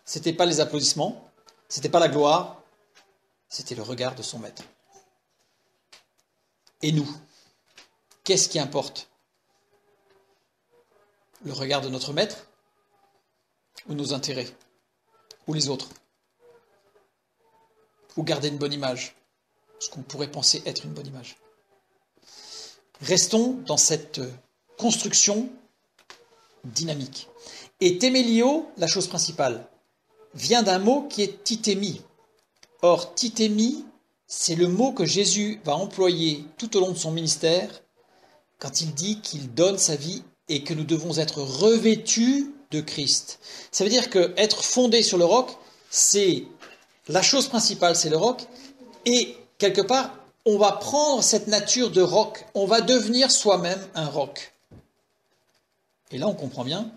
[SPEAKER 1] ce n'était pas les applaudissements, ce n'était pas la gloire, c'était le regard de son maître. Et nous, qu'est-ce qui importe? Le regard de notre maître ou nos intérêts? Ou les autres? Ou garder une bonne image? Ce qu'on pourrait penser être une bonne image. Restons dans cette construction dynamique. Et temelio, la chose principale, vient d'un mot qui est titémi. Or, titémi, c'est le mot que Jésus va employer tout au long de son ministère quand il dit qu'il donne sa vie et que nous devons être revêtus de Christ. Ça veut dire que être fondé sur le roc, c'est la chose principale, c'est le roc, et quelque part, on va prendre cette nature de roc, on va devenir soi-même un roc. Et là, on comprend bien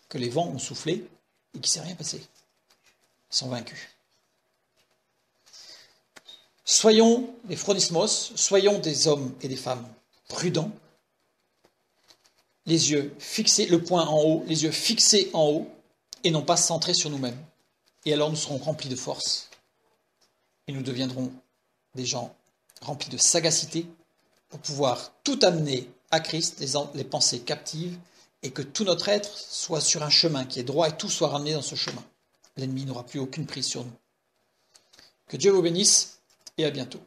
[SPEAKER 1] que les vents ont soufflé et qu'il ne s'est rien passé. Ils sont vaincus. Soyons des phronismos, soyons des hommes et des femmes prudents, les yeux fixés, le point en haut, les yeux fixés en haut, et non pas centrés sur nous-mêmes. Et alors nous serons remplis de force, et nous deviendrons des gens remplis de sagacité pour pouvoir tout amener à Christ, les pensées captives, et que tout notre être soit sur un chemin qui est droit et tout soit ramené dans ce chemin. L'ennemi n'aura plus aucune prise sur nous. Que Dieu vous bénisse et à bientôt.